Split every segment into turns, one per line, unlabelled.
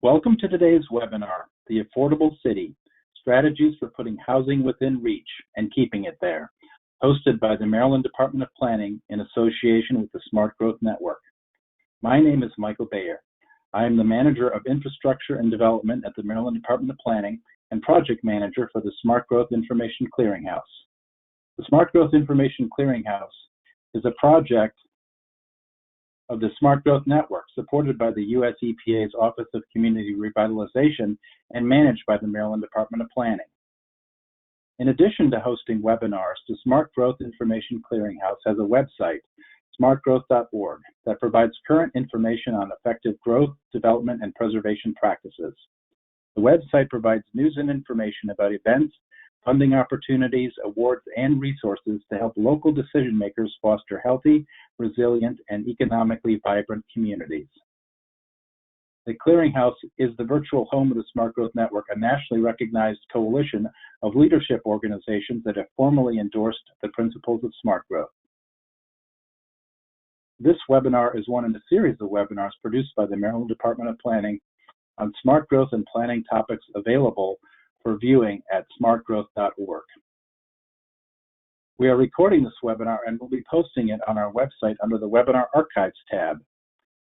Welcome to today's webinar, The Affordable City, Strategies for Putting Housing Within Reach and Keeping It There, hosted by the Maryland Department of Planning in association with the Smart Growth Network. My name is Michael Bayer. I am the Manager of Infrastructure and Development at the Maryland Department of Planning and Project Manager for the Smart Growth Information Clearinghouse. The Smart Growth Information Clearinghouse is a project of the Smart Growth Network, supported by the U.S. EPA's Office of Community Revitalization and managed by the Maryland Department of Planning. In addition to hosting webinars, the Smart Growth Information Clearinghouse has a website, smartgrowth.org, that provides current information on effective growth, development, and preservation practices. The website provides news and information about events, funding opportunities, awards, and resources to help local decision makers foster healthy, resilient, and economically vibrant communities. The Clearinghouse is the virtual home of the Smart Growth Network, a nationally recognized coalition of leadership organizations that have formally endorsed the principles of smart growth. This webinar is one in a series of webinars produced by the Maryland Department of Planning on smart growth and planning topics available for viewing at smartgrowth.org. We are recording this webinar and will be posting it on our website under the Webinar Archives tab.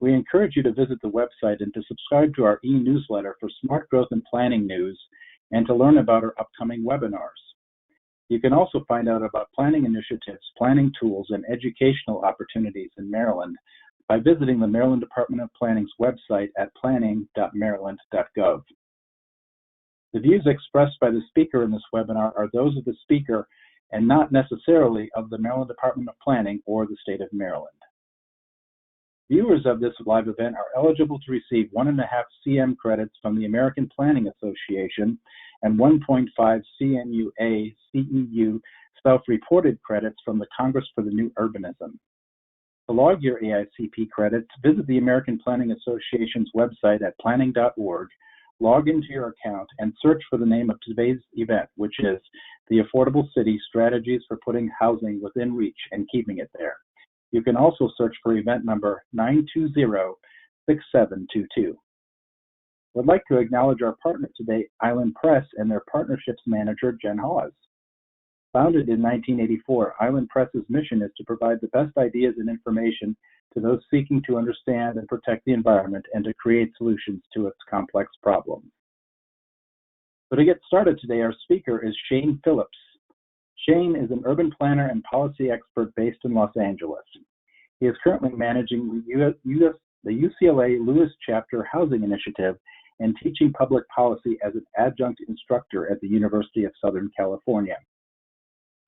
We encourage you to visit the website and to subscribe to our e-newsletter for smart growth and planning news and to learn about our upcoming webinars. You can also find out about planning initiatives, planning tools, and educational opportunities in Maryland by visiting the Maryland Department of Planning's website at planning.maryland.gov. The views expressed by the speaker in this webinar are those of the speaker and not necessarily of the Maryland Department of Planning or the state of Maryland. Viewers of this live event are eligible to receive 1.5 CM credits from the American Planning Association and 1.5 CNUA CEU self-reported credits from the Congress for the New Urbanism. To log your AICP credits, visit the American Planning Association's website at planning.org, log into your account, and search for the name of today's event, which is The Affordable City, Strategies for Putting Housing Within Reach and Keeping It There. You can also search for event number 920-6722. I'd like to acknowledge our partner today, Island Press, and their partnerships manager, Jen Hawes. Founded in 1984, Island Press's mission is to provide the best ideas and information to those seeking to understand and protect the environment and to create solutions to its complex problems. So to get started today, our speaker is Shane Phillips. Shane is an urban planner and policy expert based in Los Angeles. He is currently managing the UCLA Lewis Chapter Housing Initiative and teaching public policy as an adjunct instructor at the University of Southern California.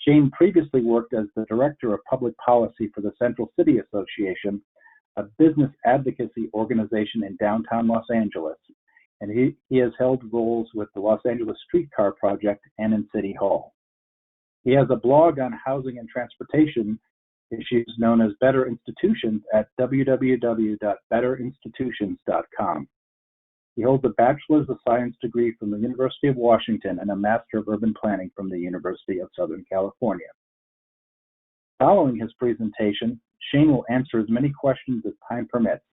Shane previously worked as the Director of Public Policy for the Central City Association, a business advocacy organization in downtown Los Angeles, and he has held roles with the Los Angeles Streetcar Project and in City Hall. He has a blog on housing and transportation issues known as Better Institutions at www.betterinstitutions.com. He holds a Bachelor's of Science degree from the University of Washington and a Master of Urban Planning from the University of Southern California. Following his presentation, Shane will answer as many questions as time permits.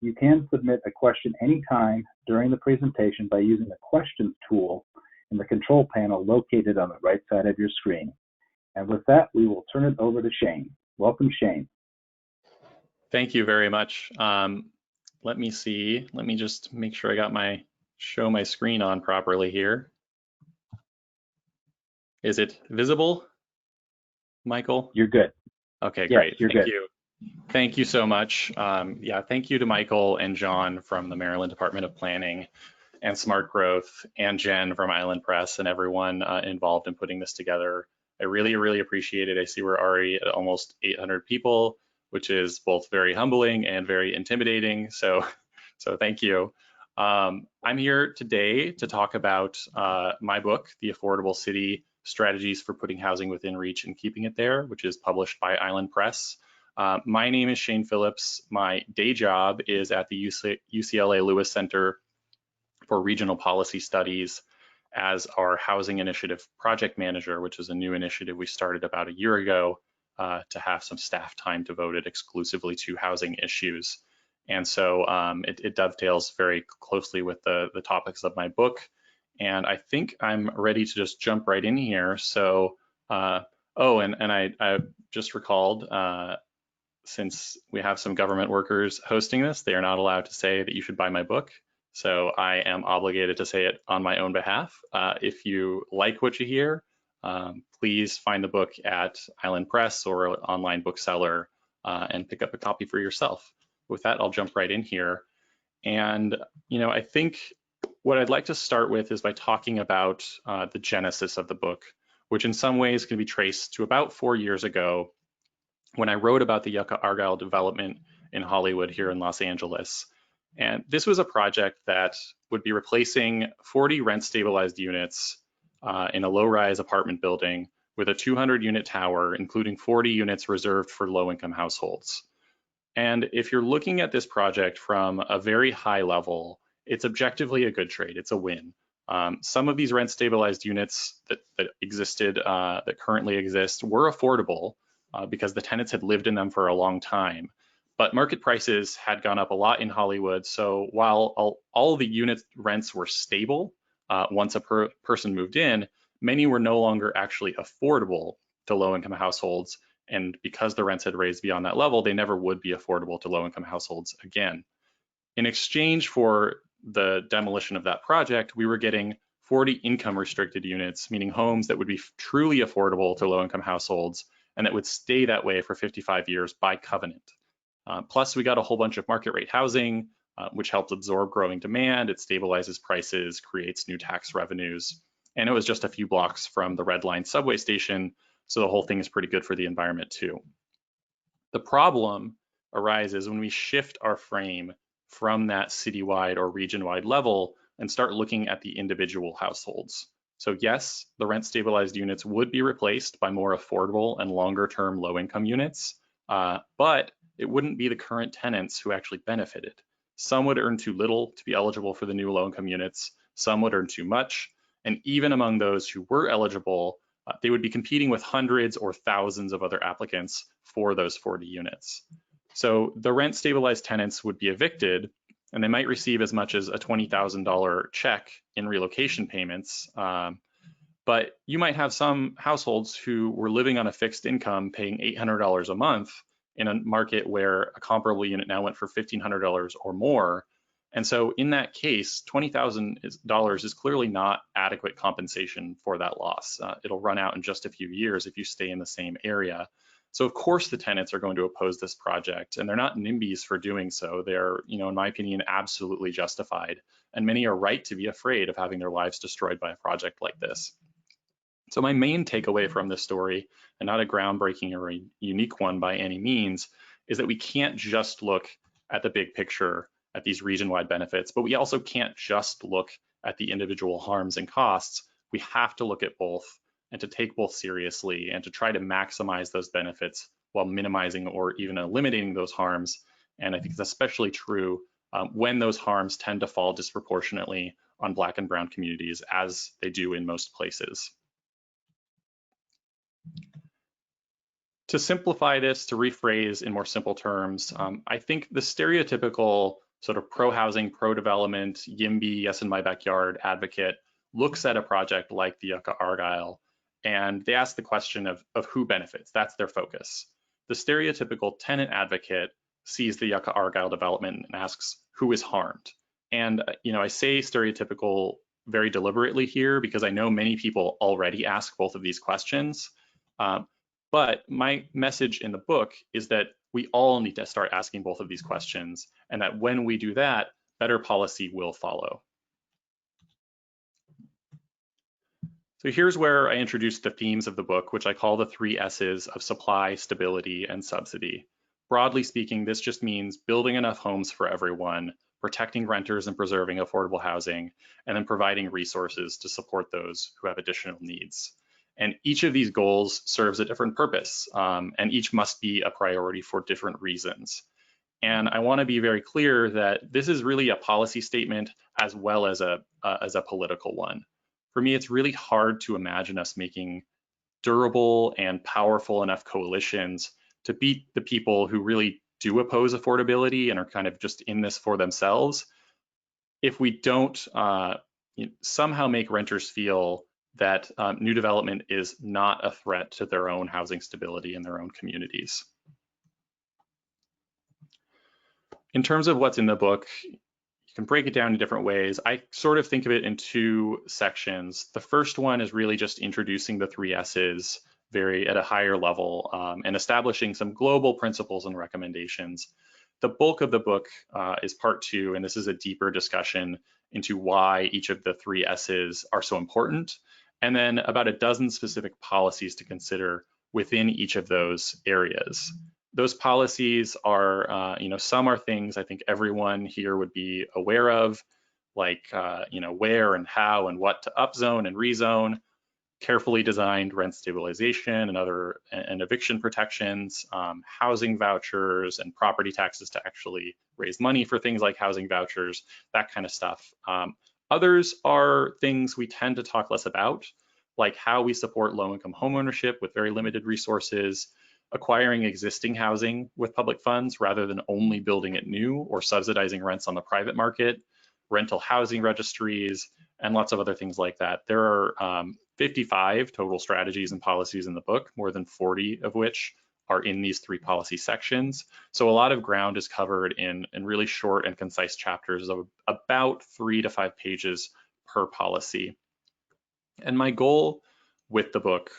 You can submit a question anytime during the presentation by using the questions tool in the control panel located on the right side of your screen. And with that, we will turn it over to Shane. Welcome, Shane.
Thank you very much. Let me see. Let me just make sure I got show my screen on properly here. Is it visible, Michael?
You're good.
Okay,
yes,
great.
Thank
you. Thank you so much. Yeah, thank you to Michael and John from the Maryland Department of Planning and Smart Growth, and Jen from Island Press, and everyone involved in putting this together. I really, really appreciate it. I see we're already at almost 800 people, which is both very humbling and very intimidating. So thank you. I'm here today to talk about my book, The Affordable City, Strategies for Putting Housing Within Reach and Keeping It There, which is published by Island Press. My name is Shane Phillips. My day job is at the UCLA Lewis Center for Regional Policy Studies as our Housing Initiative Project Manager, which is a new initiative we started about a year ago to have some staff time devoted exclusively to housing issues. And so it dovetails very closely with the topics of my book. And I think I'm ready to just jump right in here. So, and I just recalled, since we have some government workers hosting this, they are not allowed to say that you should buy my book. So I am obligated to say it on my own behalf. If you like what you hear, please find the book at Island Press or an online bookseller and pick up a copy for yourself. With that, I'll jump right in here. And, I think what I'd like to start with is by talking about the genesis of the book, which in some ways can be traced to about 4 years ago when I wrote about the Yucca Argyle development in Hollywood here in Los Angeles. And this was a project that would be replacing 40 rent stabilized units in a low-rise apartment building with a 200-unit tower, including 40 units reserved for low-income households. And if you're looking at this project from a very high level, it's objectively a good trade. It's a win. Some of these rent stabilized units that existed, that currently exist, were affordable because the tenants had lived in them for a long time. But market prices had gone up a lot in Hollywood. So while all the unit rents were stable once a person moved in, many were no longer actually affordable to low-income households. And because the rents had raised beyond that level, they never would be affordable to low-income households again. In exchange for the demolition of that project, we were getting 40 income restricted units, meaning homes that would be truly affordable to low-income households and that would stay that way for 55 years by covenant. Plus, we got a whole bunch of market rate housing, which helped absorb growing demand. It stabilizes prices, creates new tax revenues, and it was just a few blocks from the Red Line subway station, so the whole thing is pretty good for the environment too. The problem arises when we shift our frame from that citywide or region-wide level and start looking at the individual households. So yes, the rent stabilized units would be replaced by more affordable and longer term low income units, but it wouldn't be the current tenants who actually benefited. Some would earn too little to be eligible for the new low income units, some would earn too much, and even among those who were eligible, they would be competing with hundreds or thousands of other applicants for those 40 units. So the rent stabilized tenants would be evicted, and they might receive as much as a $20,000 check in relocation payments. But you might have some households who were living on a fixed income paying $800 a month in a market where a comparable unit now went for $1,500 or more. And so in that case, $20,000 is clearly not adequate compensation for that loss. It'll run out in just a few years if you stay in the same area. So of course the tenants are going to oppose this project, and they're not NIMBYs for doing so. They're, in my opinion, absolutely justified. And many are right to be afraid of having their lives destroyed by a project like this. So my main takeaway from this story, and not a groundbreaking or a unique one by any means, is that we can't just look at the big picture at these region-wide benefits, but we also can't just look at the individual harms and costs. We have to look at both and to take both seriously and to try to maximize those benefits while minimizing or even eliminating those harms. And I think it's especially true when those harms tend to fall disproportionately on Black and Brown communities, as they do in most places. To simplify this, to rephrase in more simple terms, I think the stereotypical sort of pro-housing, pro-development, YIMBY, yes in my backyard advocate looks at a project like the Yucca Argyle and they ask the question of who benefits. That's their focus. The stereotypical tenant advocate sees the Yucca Argyle development and asks who is harmed. And I say stereotypical very deliberately here because I know many people already ask both of these questions. But my message in the book is that we all need to start asking both of these questions, and that when we do that, better policy will follow. So here's where I introduce the themes of the book, which I call the 3 S's of supply, stability, and subsidy. Broadly speaking, this just means building enough homes for everyone, protecting renters and preserving affordable housing, and then providing resources to support those who have additional needs. And each of these goals serves a different purpose, and each must be a priority for different reasons. And I want to be very clear that this is really a policy statement as well as a political one. For me, it's really hard to imagine us making durable and powerful enough coalitions to beat the people who really do oppose affordability and are kind of just in this for themselves, if we don't somehow make renters feel that new development is not a threat to their own housing stability in their own communities. In terms of what's in the book, you can break it down in different ways. I sort of think of it in two sections. The first one is really just introducing the 3 S's at a higher level and establishing some global principles and recommendations. The bulk of the book is part 2, and this is a deeper discussion into why each of the 3 S's are so important, and then about a dozen specific policies to consider within each of those areas. Those policies are, some are things I think everyone here would be aware of, like, where and how and what to upzone and rezone, carefully designed rent stabilization and eviction protections, housing vouchers and property taxes to actually raise money for things like housing vouchers, that kind of stuff. Others are things we tend to talk less about, like how we support low-income homeownership with very limited resources, acquiring existing housing with public funds rather than only building it new or subsidizing rents on the private market, rental housing registries, and lots of other things like that. There are 55 total strategies and policies in the book, more than 40 of which are in these 3 policy sections. So a lot of ground is covered in really short and concise chapters of about 3 to 5 pages per policy. And my goal with the book,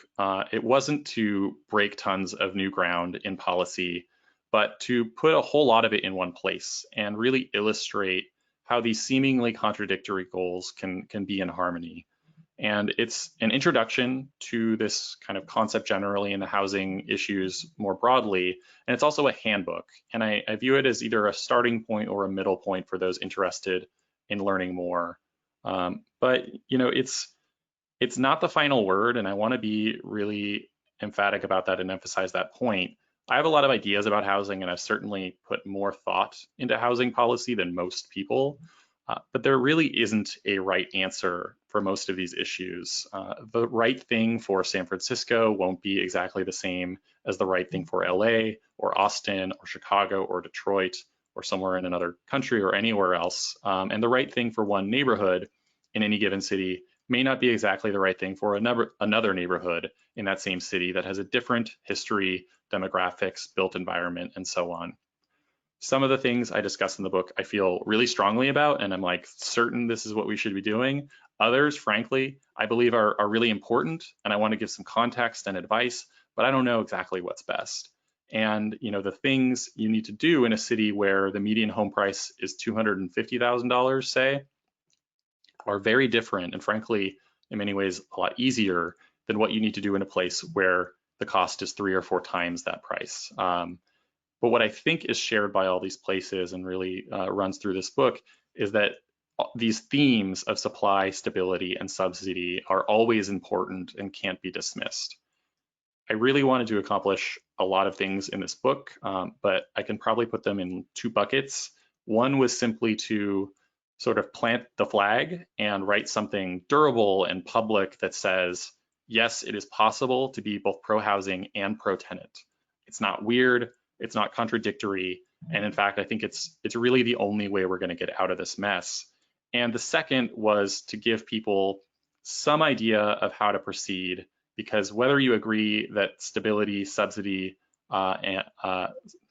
it wasn't to break tons of new ground in policy, but to put a whole lot of it in one place and really illustrate how these seemingly contradictory goals can be in harmony. And it's an introduction to this kind of concept generally in the housing issues more broadly. And it's also a handbook. And I view it as either a starting point or a middle point for those interested in learning more. But it's not the final word, and I want to be really emphatic about that and emphasize that point. I have a lot of ideas about housing, and I've certainly put more thought into housing policy than most people, but there really isn't a right answer for most of these issues. The right thing for San Francisco won't be exactly the same as the right thing for LA or Austin or Chicago or Detroit or somewhere in another country or anywhere else. And the right thing for one neighborhood in any given city may not be exactly the right thing for another neighborhood in that same city that has a different history, demographics, built environment, and so on. Some of the things I discuss in the book I feel really strongly about, and I'm like certain this is what we should be doing. Others, frankly, I believe are really important, and I want to give some context and advice, but I don't know exactly what's best. And the things you need to do in a city where the median home price is $250,000, say, are very different and frankly, in many ways, a lot easier than what you need to do in a place where the cost is 3 or 4 times that price. But what I think is shared by all these places and really runs through this book is that these themes of supply, stability, and subsidy are always important and can't be dismissed. I really wanted to accomplish a lot of things in this book, but I can probably put them in 2 buckets. One was simply to sort of plant the flag and write something durable and public that says, yes, it is possible to be both pro-housing and pro-tenant. It's not weird, it's not contradictory, and in fact, I think it's really the only way we're going to get out of this mess. And the second was to give people some idea of how to proceed, because whether you agree that stability, subsidy,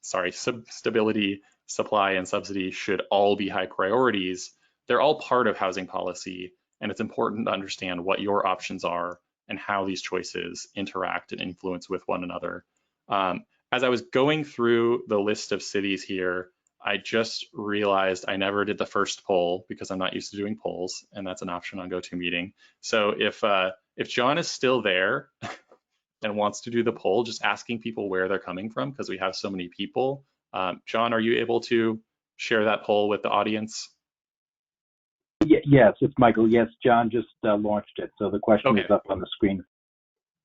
stability, supply, and subsidy should all be high priorities, they're all part of housing policy, and it's important to understand what your options are and how these choices interact and influence with one another. As I was going through the list of cities here, I just realized I never did the first poll because I'm not used to doing polls, and that's an option on GoToMeeting. So if John is still there and wants to do the poll, just asking people where they're coming from because we have so many people. John, are you able to share that poll with the audience?
Yes, it's Michael. Yes, John just launched it. So the question is up on the screen.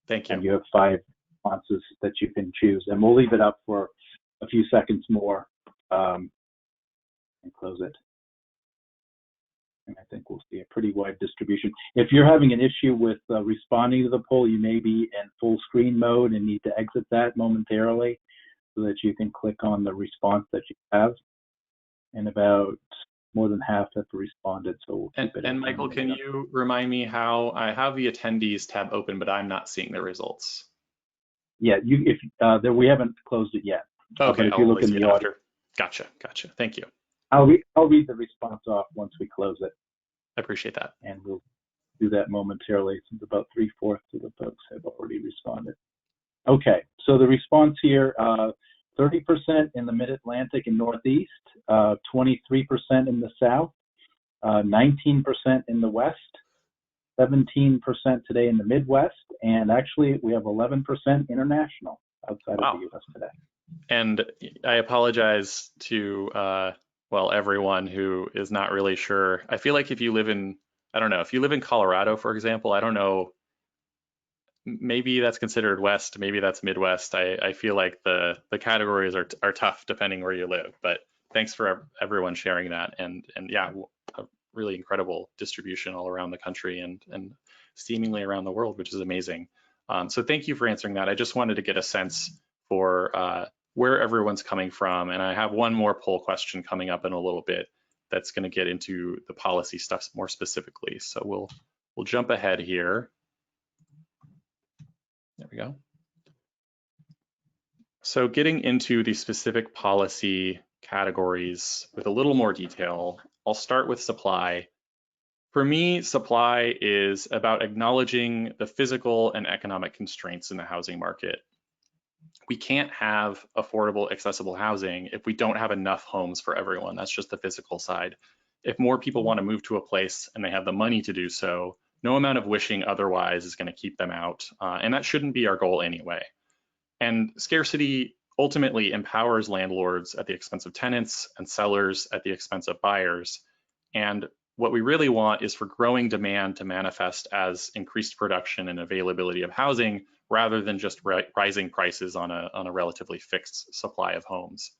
Thank you.
And you have 5 responses that you can choose. And we'll leave it up for a few seconds more and close it. And I think we'll see a pretty wide distribution. If you're having an issue with responding to the poll, you may be in full screen mode and need to exit that momentarily. so that you can click on the response that you have. And about more than half have responded, so we'll keep it.
And Michael, can you remind me how I have the attendees tab open, but I'm not seeing the results?
Yeah, we haven't closed it yet.
Okay,
but if you look in the audio,
Gotcha. Thank you.
I'll read the response off once we close it.
I appreciate that.
And we'll do that momentarily, since about 3/4 of the folks have already responded. Okay, so the response here, 30% in the Mid-Atlantic and Northeast, 23% in the South, 19% in the West, 17% today in the Midwest, and actually we have 11% international outside of the U.S. today.
And I apologize to, everyone who is not really sure. I feel like if you live in, I don't know, if you live in Colorado, for example, I don't know, maybe that's considered West, maybe that's Midwest. I feel like the categories are tough depending where you live, but thanks for everyone sharing that. And yeah, a really incredible distribution all around the country and seemingly around the world, which is amazing. So thank you for answering that. I just wanted to get a sense for where everyone's coming from. And I have one more poll question coming up in a little bit that's going to get into the policy stuff more specifically. So we'll jump ahead here. There we go. So getting into the specific policy categories with a little more detail, I'll start with supply. For me, supply is about acknowledging the physical and economic constraints in the housing market. We can't have affordable, accessible housing if we don't have enough homes for everyone. That's just the physical side. If more people want to move to a place and they have the money to do so, no amount of wishing otherwise is going to keep them out. And that shouldn't be our goal anyway. And scarcity ultimately empowers landlords at the expense of tenants and sellers at the expense of buyers. And what we really want is for growing demand to manifest as increased production and availability of housing rather than just rising prices on a relatively fixed supply of homes.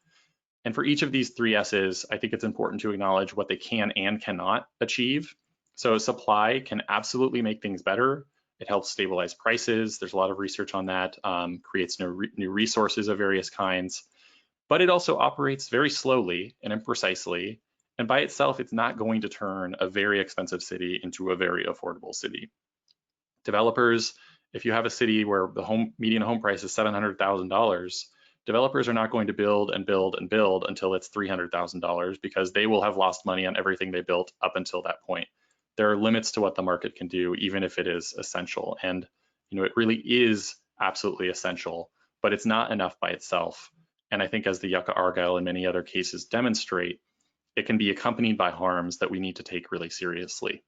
And for each of these three S's, I think it's important to acknowledge what they can and cannot achieve. So supply can absolutely make things better. It helps stabilize prices. There's a lot of research on that, creates new resources of various kinds, but it also operates very slowly and imprecisely. And by itself, it's not going to turn a very expensive city into a very affordable city. Developers, if you have a city where the median home price is $700,000, developers are not going to build and build and build until it's $300,000 because they will have lost money on everything they built up until that point. There are limits to what the market can do, even if it is essential. And it really is absolutely essential, but it's not enough by itself. And I think as the Yucca Argyle and many other cases demonstrate, it can be accompanied by harms that we need to take really seriously.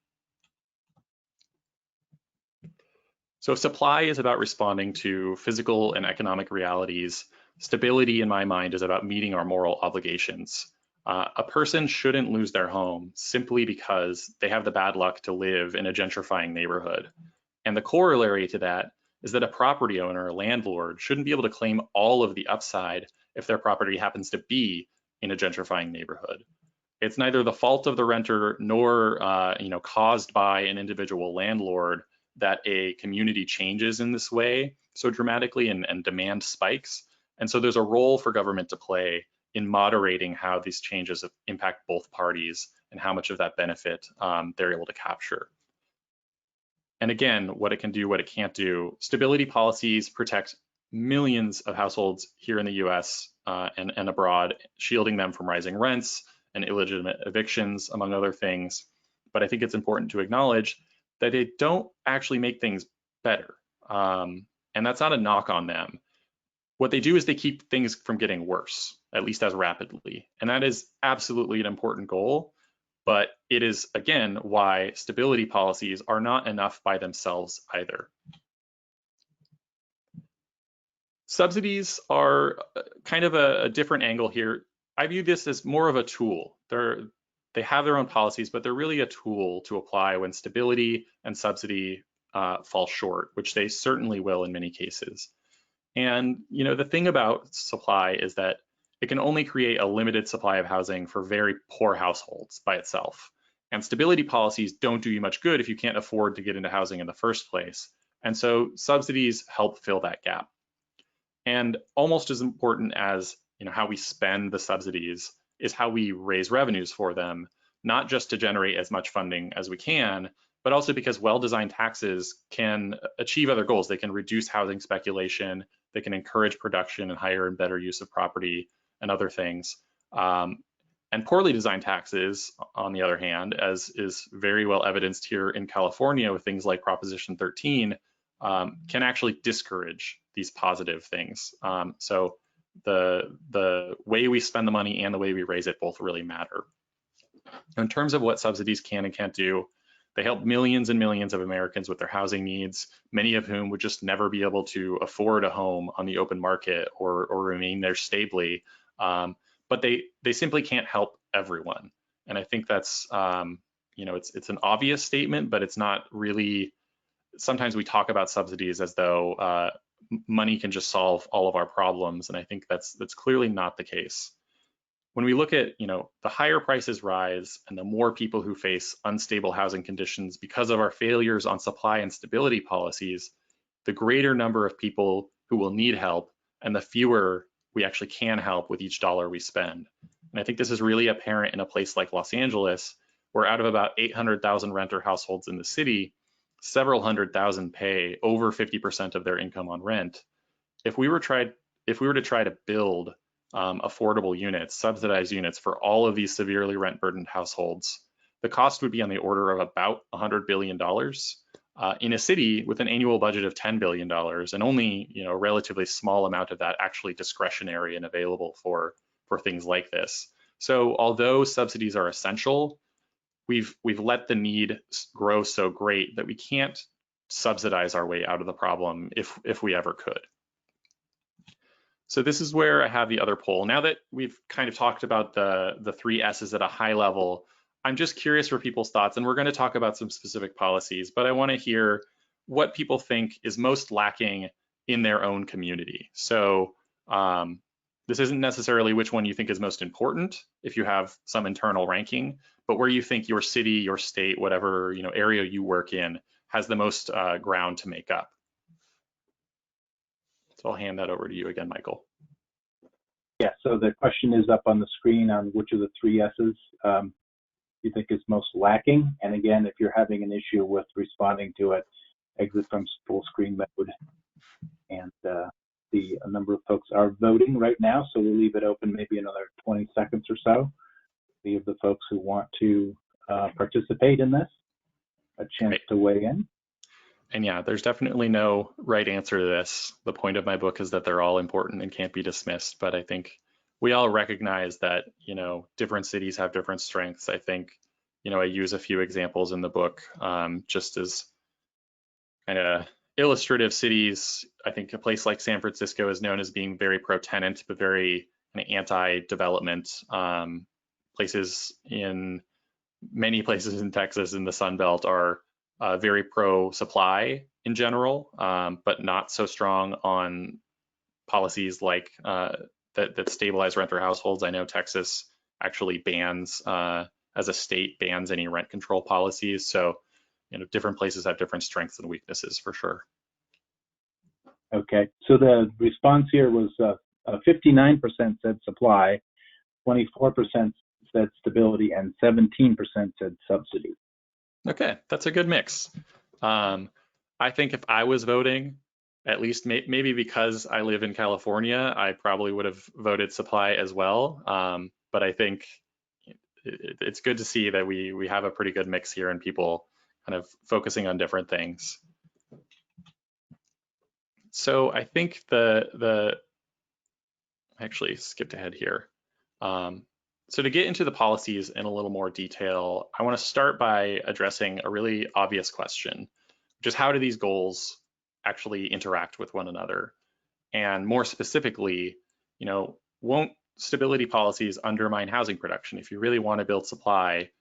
So supply is about responding to physical and economic realities. Stability, in my mind, is about meeting our moral obligations. A person shouldn't lose their home simply because they have the bad luck to live in a gentrifying neighborhood. And the corollary to that is that a property owner, a landlord, shouldn't be able to claim all of the upside if their property happens to be in a gentrifying neighborhood. It's neither the fault of the renter nor caused by an individual landlord that a community changes in this way so dramatically and demand spikes. And so there's a role for government to play in moderating how these changes impact both parties and how much of that benefit they're able to capture. And again, what it can do, what it can't do. Stability policies protect millions of households here in the US and abroad, shielding them from rising rents and illegitimate evictions, among other things. But I think it's important to acknowledge that they don't actually make things better. And that's not a knock on them. What they do is they keep things from getting worse, at least as rapidly. And that is absolutely an important goal. But it is, again, why stability policies are not enough by themselves either. Subsidies are kind of a different angle here. I view this as more of a tool. They have their own policies, but they're really a tool to apply when stability and subsidy fall short, which they certainly will in many cases. And the thing about supply is that it can only create a limited supply of housing for very poor households by itself. And stability policies don't do you much good if you can't afford to get into housing in the first place. And so subsidies help fill that gap. And almost as important as how we spend the subsidies is how we raise revenues for them, not just to generate as much funding as we can, but also because well-designed taxes can achieve other goals. They can reduce housing speculation, they can encourage production and higher and better use of property and other things. And poorly designed taxes, on the other hand, as is very well evidenced here in California with things like Proposition 13, can actually discourage these positive things. So the way we spend the money and the way we raise it both really matter. In terms of what subsidies can and can't do, they help millions and millions of Americans with their housing needs, many of whom would just never be able to afford a home on the open market or remain there stably. But they simply can't help everyone. And I think that's, it's an obvious statement, but it's not really. Sometimes we talk about subsidies as though money can just solve all of our problems, and I think that's clearly not the case. When we look at, the higher prices rise and the more people who face unstable housing conditions because of our failures on supply and stability policies, the greater number of people who will need help and the fewer we actually can help with each dollar we spend. And I think this is really apparent in a place like Los Angeles, where out of about 800,000 renter households in the city, several hundred thousand pay over 50% of their income on rent. If we were to try to build affordable units, subsidized units for all of these severely rent burdened households, the cost would be on the order of about $100 billion in a city with an annual budget of $10 billion, and only a relatively small amount of that actually discretionary and available for things like this. So although subsidies are essential, we've let the need grow so great that we can't subsidize our way out of the problem if we ever could. So this is where I have the other poll. Now that we've kind of talked about the three S's at a high level, I'm just curious for people's thoughts, and we're going to talk about some specific policies, but I want to hear what people think is most lacking in their own community. So this isn't necessarily which one you think is most important if you have some internal ranking, but where you think your city, your state, whatever area you work in has the most ground to make up. So I'll hand that over to you again, Michael.
Yeah, so the question is up on the screen on which of the three S's you think is most lacking. And again, if you're having an issue with responding to it, exit from full screen mode. And a number of folks are voting right now, so we'll leave it open maybe another 20 seconds or so. We have the folks who want to participate in this a chance to weigh in.
And yeah, there's definitely no right answer to this. The point of my book is that they're all important and can't be dismissed, but I think we all recognize that, different cities have different strengths. I think, I use a few examples in the book just as kind of illustrative cities. I think a place like San Francisco is known as being very pro-tenant, but very anti-development. Many places in Texas in the Sun Belt are very pro-supply in general, but not so strong on policies like that stabilize renter households. I know Texas actually bans, as a state, bans any rent control policies. So, different places have different strengths and weaknesses for sure.
Okay, so the response here was 59% said supply, 24% said stability, and 17% said subsidy.
Okay, that's a good mix. I think if I was voting, at least maybe because I live in California, I probably would have voted supply as well. But I think it's good to see that we have a pretty good mix here and people kind of focusing on different things. So I think I actually skipped ahead here. So to get into the policies in a little more detail, I want to start by addressing a really obvious question, which is how do these goals actually interact with one another? And more specifically, won't stability policies undermine housing production? If you really want to build supply,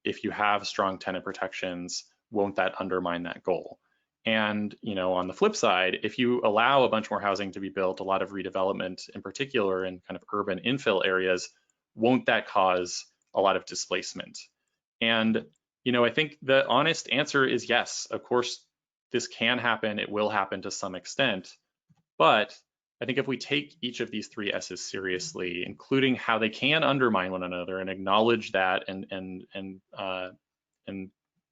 if you have strong tenant protections, won't that undermine that goal? And, on the flip side, if you allow a bunch more housing to be built, a lot of redevelopment in particular in kind of urban infill areas, won't that cause a lot of displacement? And, I think the honest answer is yes. Of course, this can happen. It will happen to some extent. But I think if we take each of these three S's seriously, including how they can undermine one another, and acknowledge that and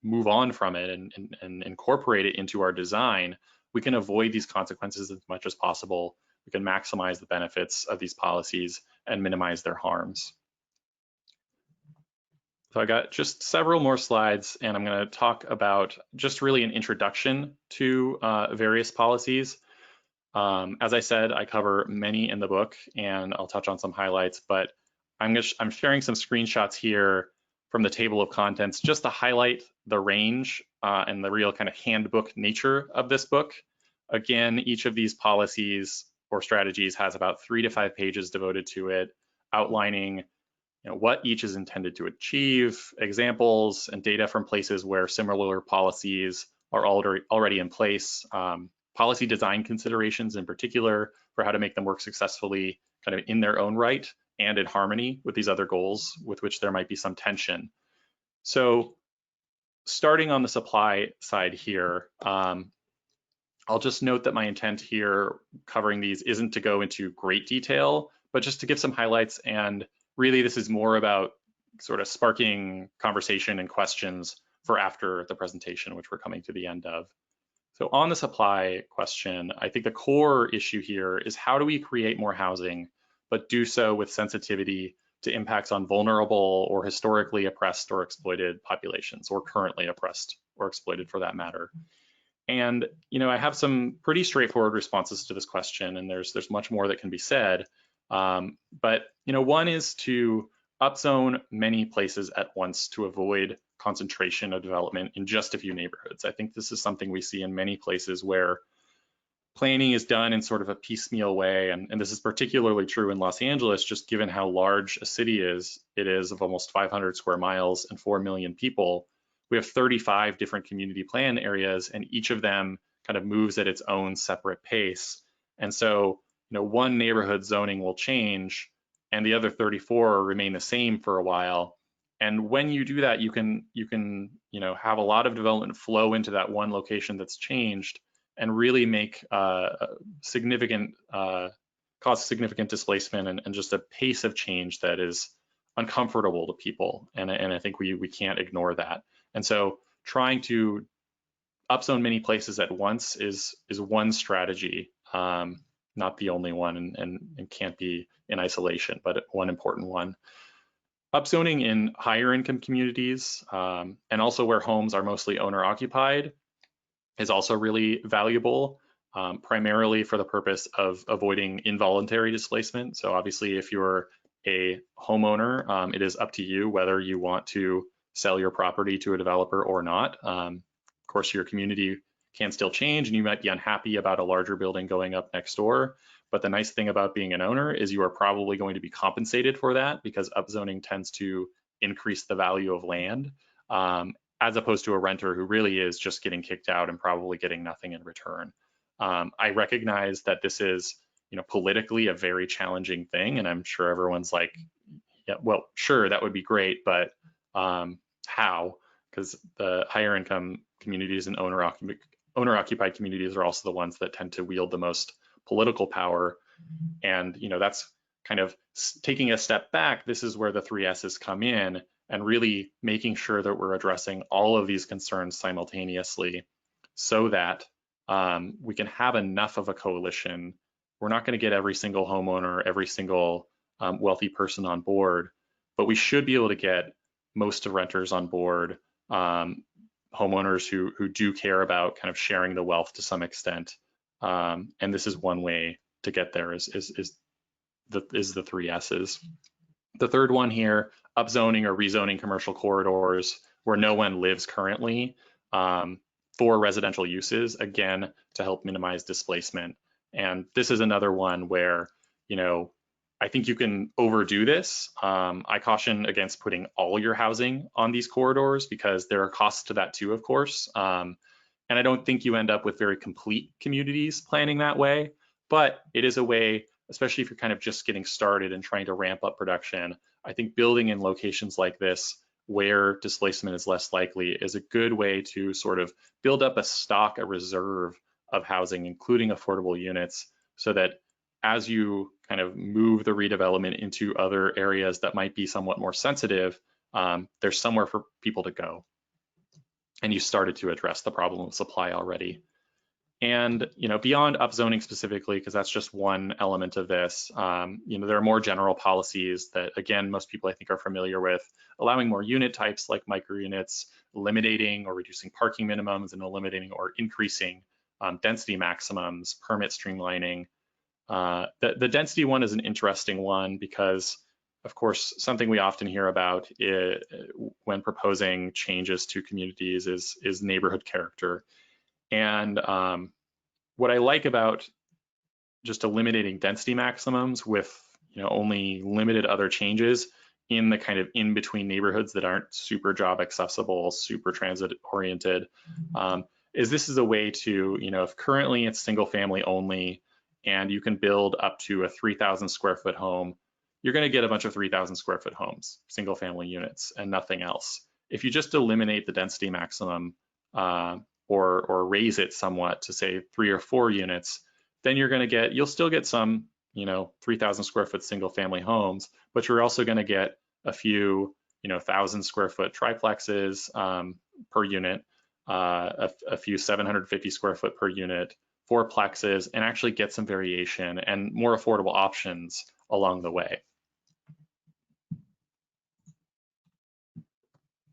move on from it and incorporate it into our design, we can avoid these consequences as much as possible. We can maximize the benefits of these policies and minimize their harms. So I got just several more slides, and I'm going to talk about just really an introduction to various policies. As I said, I cover many in the book, and I'll touch on some highlights, but I'm sharing some screenshots here from the table of contents just to highlight the range and the real kind of handbook nature of this book. Again, each of these policies or strategies has about 3 to 5 pages devoted to it, outlining what each is intended to achieve, examples and data from places where similar policies are already in place, policy design considerations in particular for how to make them work successfully kind of in their own right and in harmony with these other goals with which there might be some tension. So starting on the supply side here, I'll just note that my intent here covering these isn't to go into great detail, but just to give some highlights. And really, this is more about sort of sparking conversation and questions for after the presentation, which we're coming to the end of. So on the supply question, I think the core issue here is how do we create more housing, but do so with sensitivity to impacts on vulnerable or historically oppressed or exploited populations, or currently oppressed or exploited for that matter. And I have some pretty straightforward responses to this question, and there's much more that can be said. But one is to upzone many places at once to avoid concentration of development in just a few neighborhoods. I think this is something we see in many places where planning is done in sort of a piecemeal way, and this is particularly true in Los Angeles, just given how large a city is. It is of almost 500 square miles and 4 million people. We have 35 different community plan areas, and each of them kind of moves at its own separate pace. And so, one neighborhood zoning will change, and the other 34 remain the same for a while. And when you do that, you can have a lot of development flow into that one location that's changed, and really make significant cause significant displacement and just a pace of change that is uncomfortable to people. And I think we can't ignore that. And so trying to upzone many places at once is one strategy, not the only one, and can't be in isolation, but one important one. Upzoning in higher income communities and also where homes are mostly owner occupied is also really valuable, primarily for the purpose of avoiding involuntary displacement. So obviously, if you're a homeowner, it is up to you whether you want to sell your property to a developer or not. Of course, your community can still change, and you might be unhappy about a larger building going up next door. But the nice thing about being an owner is you are probably going to be compensated for that, because upzoning tends to increase the value of land, as opposed to a renter who really is just getting kicked out and probably getting nothing in return. I recognize that this is, politically a very challenging thing, and I'm sure everyone's like, yeah, well, sure, that would be great, but how? Because the higher income communities and owner-occupied communities are also the ones that tend to wield the most political power. And that's kind of taking a step back. This is where the 3 S's come in, and really making sure that we're addressing all of these concerns simultaneously, so that we can have enough of a coalition. We're not going to get every single homeowner, every single wealthy person on board, but we should be able to get most of renters on board, homeowners who do care about kind of sharing the wealth to some extent. And this is one way to get there, is the 3 S's. The third one here, upzoning or rezoning commercial corridors where no one lives currently for residential uses, again, to help minimize displacement. And this is another one where, I think you can overdo this. I caution against putting all your housing on these corridors, because there are costs to that too, of course. And I don't think you end up with very complete communities planning that way, but it is a way, especially if you're kind of just getting started and trying to ramp up production. I think building in locations like this, where displacement is less likely, is a good way to sort of build up a stock, a reserve of housing, including affordable units, so that as you kind of move the redevelopment into other areas that might be somewhat more sensitive, there's somewhere for people to go. And you started to address the problem of supply already. And beyond upzoning specifically, because that's just one element of this, there are more general policies that, again, most people I think are familiar with, allowing more unit types like micro units, eliminating or reducing parking minimums, and eliminating or increasing density maximums, permit streamlining. The density one is an interesting one because, of course, something we often hear about when proposing changes to communities is neighborhood character. And what I like about just eliminating density maximums with only limited other changes in the kind of in-between neighborhoods that aren't super job accessible, super transit oriented, is this is a way to, if currently it's single family only and you can build up to a 3,000 square foot home, you're going to get a bunch of 3,000 square foot homes, single family units, and nothing else. If you just eliminate the density maximum or raise it somewhat to say 3 or 4 units, then you'll still get some, 3,000 square foot single family homes, but you're also going to get a few, 1,000 square foot triplexes per unit, a few 750 square foot per unit, fourplexes, and actually get some variation and more affordable options along the way.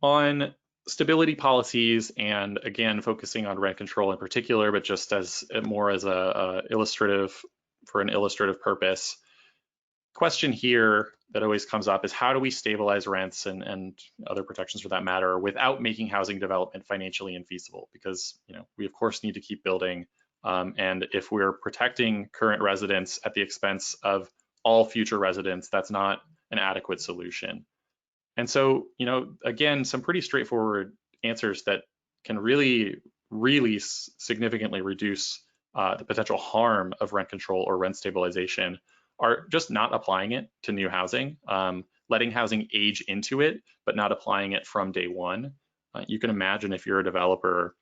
On stability policies, and again, focusing on rent control in particular, but just as more as an illustrative purpose, question here that always comes up is how do we stabilize rents and other protections for that matter without making housing development financially infeasible? Because we of course need to keep building, and if we're protecting current residents at the expense of all future residents, that's not an adequate solution. And so, again, some pretty straightforward answers that can really, really significantly reduce the potential harm of rent control or rent stabilization are just not applying it to new housing, letting housing age into it, but not applying it from day one. You can imagine if you're a developer,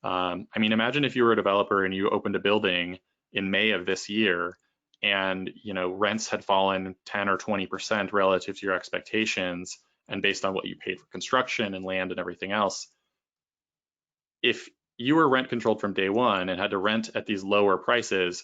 imagine if you were a developer and you opened a building in May of this year and, rents had fallen 10 or 20% relative to your expectations, and based on what you paid for construction and land and everything else. If you were rent controlled from day one and had to rent at these lower prices,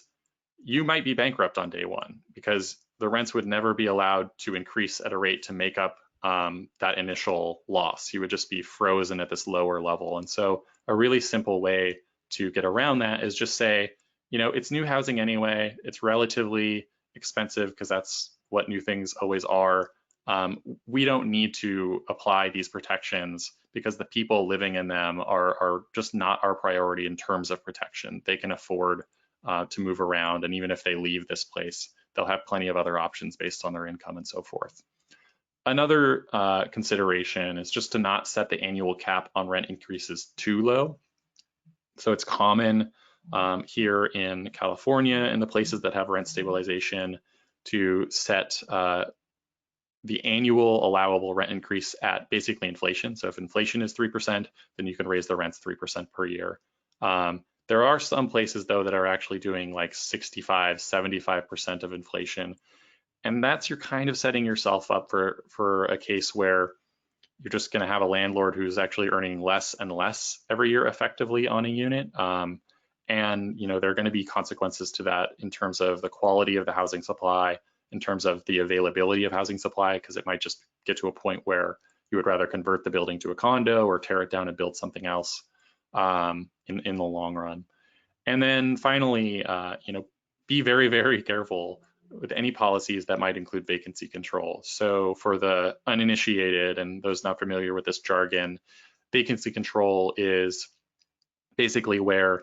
you might be bankrupt on day one because the rents would never be allowed to increase at a rate to make up that initial loss. You would just be frozen at this lower level. And so a really simple way to get around that is just say, it's new housing anyway, it's relatively expensive because that's what new things always are. We don't need to apply these protections because the people living in them are just not our priority in terms of protection. They can afford to move around, and even if they leave this place, they'll have plenty of other options based on their income and so forth. Another consideration is just to not set the annual cap on rent increases too low. So it's common here in California and the places that have rent stabilization to set the annual allowable rent increase at basically inflation. So if inflation is 3%, then you can raise the rents 3% per year. There are some places though that are actually doing like 65, 75% of inflation. And you're kind of setting yourself up for a case where you're just going to have a landlord who's actually earning less and less every year effectively on a unit. And there are going to be consequences to that in terms of the quality of the housing supply, in terms of the availability of housing supply, because it might just get to a point where you would rather convert the building to a condo or tear it down and build something else in the long run. And then finally, be very, very careful with any policies that might include vacancy control. So for the uninitiated and those not familiar with this jargon, vacancy control is basically where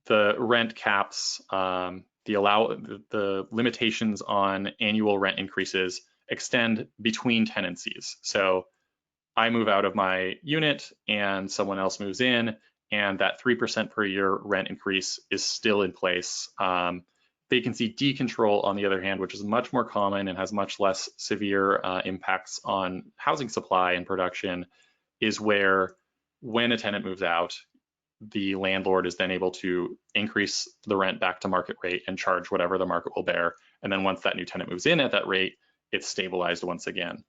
the rent caps, the limitations on annual rent increases extend between tenancies. So I move out of my unit and someone else moves in, and that 3% per year rent increase is still in place. Vacancy decontrol, on the other hand, which is much more common and has much less severe impacts on housing supply and production, is where when a tenant moves out, the landlord is then able to increase the rent back to market rate and charge whatever the market will bear. And then once that new tenant moves in at that rate, it's stabilized once again.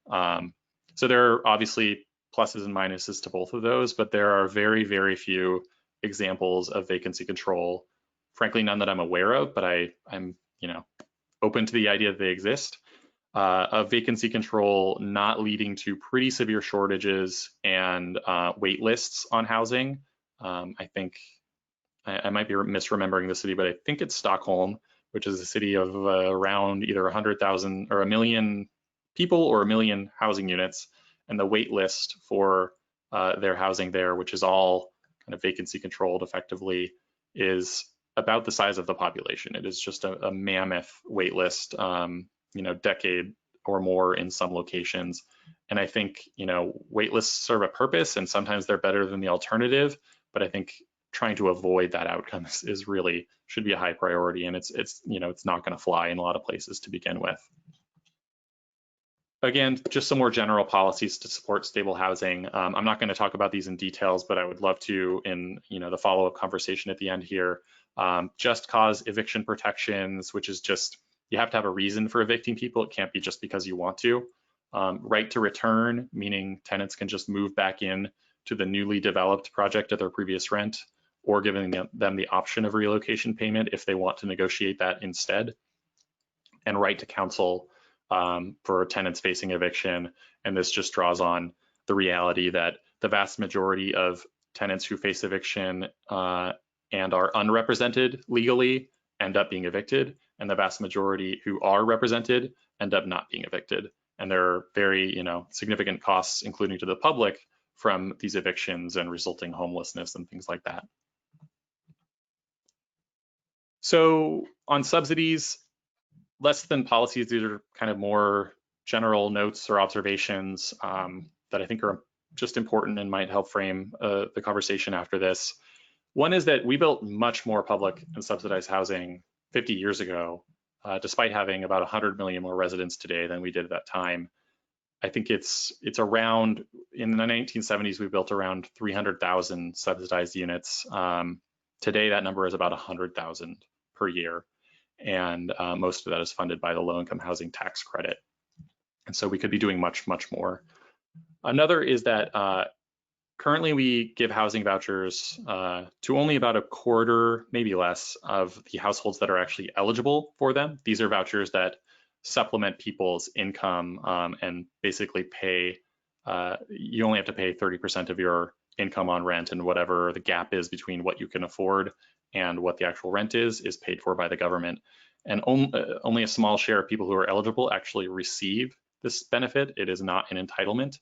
So there are obviously pluses and minuses to both of those, but there are very, very few examples of vacancy control. Frankly, none that I'm aware of, but I'm open to the idea that they exist. Of vacancy control not leading to pretty severe shortages and wait lists on housing. I think I might be misremembering the city, but I think it's Stockholm, which is a city of around either 100,000 or 1 million people or 1 million housing units. And the wait list for their housing there, which is all kind of vacancy controlled effectively, is about the size of the population. It is just a mammoth wait list, decade or more in some locations. And I think, wait lists serve a purpose, and sometimes they're better than the alternative, but I think trying to avoid that outcome is really should be a high priority, and it's not going to fly in a lot of places to begin with. Again, just some more general policies to support stable housing. I'm not going to talk about these in details, but I would love to in the follow-up conversation at the end here. Just cause eviction protections, which is just you have to have a reason for evicting people. It can't be just because you want to. Right to return, meaning tenants can just move back in to the newly developed project at their previous rent, or giving them the option of relocation payment if they want to negotiate that instead. And right to counsel for tenants facing eviction. And this just draws on the reality that the vast majority of tenants who face eviction and are unrepresented legally end up being evicted, and the vast majority who are represented end up not being evicted. And there are very significant costs, including to the public, from these evictions and resulting homelessness and things like that. So on subsidies, less than policies, these are kind of more general notes or observations that I think are just important and might help frame the conversation after this. One is that we built much more public and subsidized housing 50 years ago, despite having about 100 million more residents today than we did at that time. I think it's around, in the 1970s, we built around 300,000 subsidized units. Today, that number is about 100,000 per year. And most of that is funded by the low-income housing tax credit. And so we could be doing much, much more. Another is that currently we give housing vouchers to only about a quarter, maybe less, of the households that are actually eligible for them. These are vouchers that supplement people's income and basically pay, you only have to pay 30% of your income on rent, and whatever the gap is between what you can afford and what the actual rent is paid for by the government. And only a small share of people who are eligible actually receive this benefit. It is not an entitlement.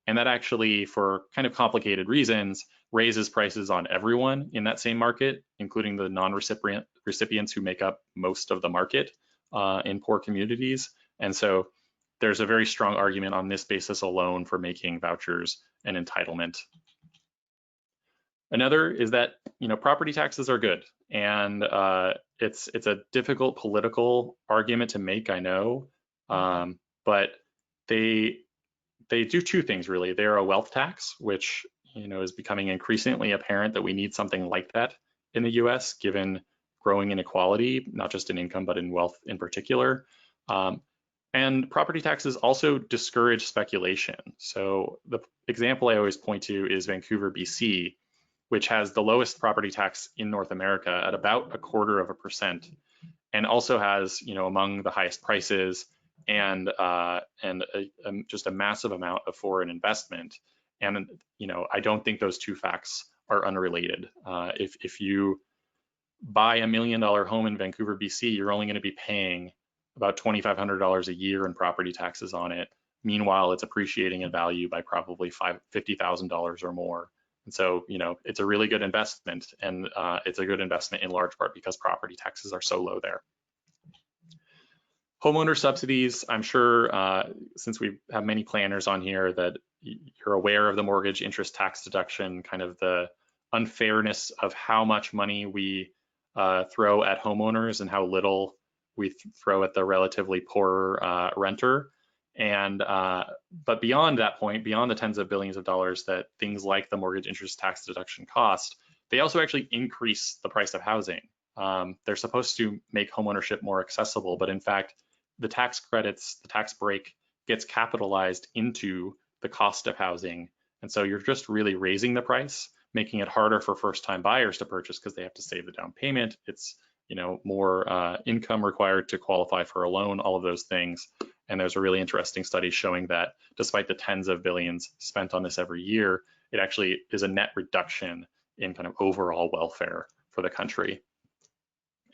And that actually, for kind of complicated reasons, raises prices on everyone in that same market, including the non-recipients who make up most of the market in poor communities. And so there's a very strong argument on this basis alone for making vouchers an entitlement. Another is that property taxes are good, and it's a difficult political argument to make, I know, but they do two things really. They're a wealth tax, which is becoming increasingly apparent that we need something like that in the U.S. given growing inequality, not just in income but in wealth in particular. And property taxes also discourage speculation. So the example I always point to is Vancouver, BC, which has the lowest property tax in North America at about 0.25%, and also has, among the highest prices and just a massive amount of foreign investment. And I don't think those two facts are unrelated. If you buy $1 million home in Vancouver, BC, you're only going to be paying about $2,500 a year in property taxes on it. Meanwhile, it's appreciating in value by probably $50,000 or more. And so, it's a really good investment, and it's a good investment in large part because property taxes are so low there. Homeowner subsidies, I'm sure, since we have many planners on here, that you're aware of the mortgage interest tax deduction, kind of the unfairness of how much money we throw at homeowners and how little we throw at the relatively poor renter. And but beyond that point, beyond the tens of billions of dollars that things like the mortgage interest tax deduction cost, They also actually increase the price of housing. They're supposed to make homeownership more accessible, but in fact, the tax credits, the tax break gets capitalized into the cost of housing. And so you're just really raising the price, making it harder for first-time buyers to purchase because they have to save the down payment. It's more income required to qualify for a loan, all of those things. And there's a really interesting study showing that despite the tens of billions spent on this every year, it actually is a net reduction in kind of overall welfare for the country.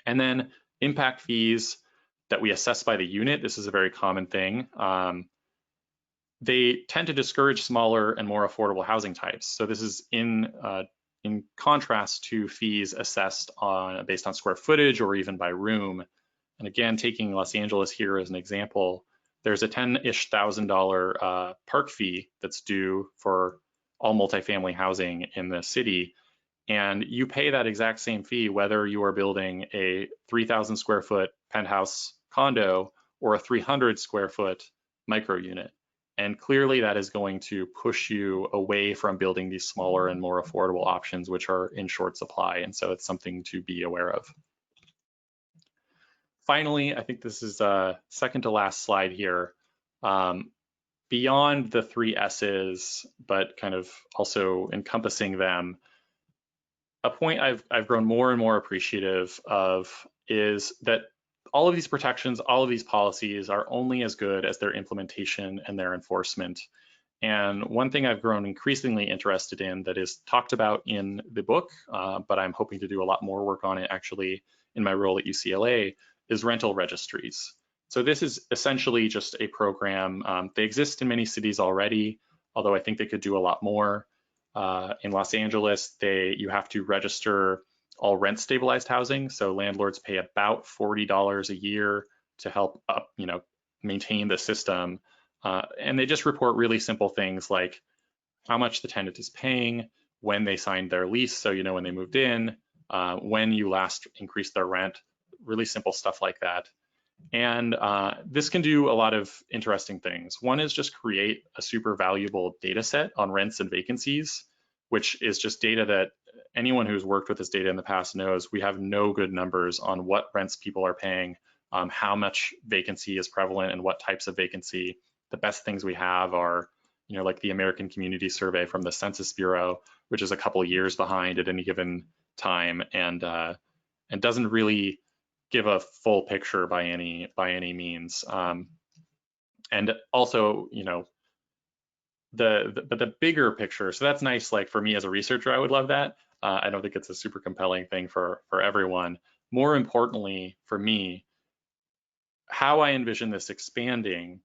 And then impact fees that we assess by the unit. This is a very common thing. They tend to discourage smaller and more affordable housing types. So this is in contrast to fees assessed based on square footage or even by room. And again, taking Los Angeles here as an example, there's a $10-ish thousand park fee that's due for all multifamily housing in the city. And you pay that exact same fee whether you are building a 3,000 square foot penthouse condo or a 300 square foot micro unit. And clearly that is going to push you away from building these smaller and more affordable options, which are in short supply. And so it's something to be aware of. Finally, I think this is a second to last slide here. Beyond the 3 S's, but kind of also encompassing them, a point I've grown more and more appreciative of is that all of these protections, all of these policies are only as good as their implementation and their enforcement. And one thing I've grown increasingly interested in that is talked about in the book, but I'm hoping to do a lot more work on it actually in my role at UCLA, is rental registries. So this is essentially just a program. They exist in many cities already, although I think they could do a lot more. In Los Angeles, you have to register all rent stabilized housing. So landlords pay about $40 a year to help maintain the system. And they just report really simple things like how much the tenant is paying, when they signed their lease, so you know when they moved in, when you last increased their rent, really simple stuff like that. And this can do a lot of interesting things. One is just create a super valuable data set on rents and vacancies, which is just data that anyone who's worked with this data in the past knows we have no good numbers on what rents people are paying, how much vacancy is prevalent and what types of vacancy. The best things we have are, like the American Community Survey from the Census Bureau, which is a couple of years behind at any given time and doesn't really give a full picture by any means. And also, the bigger picture. So that's nice. Like for me as a researcher, I would love that. I don't think it's a super compelling thing for everyone. More importantly, for me, how I envision this expanding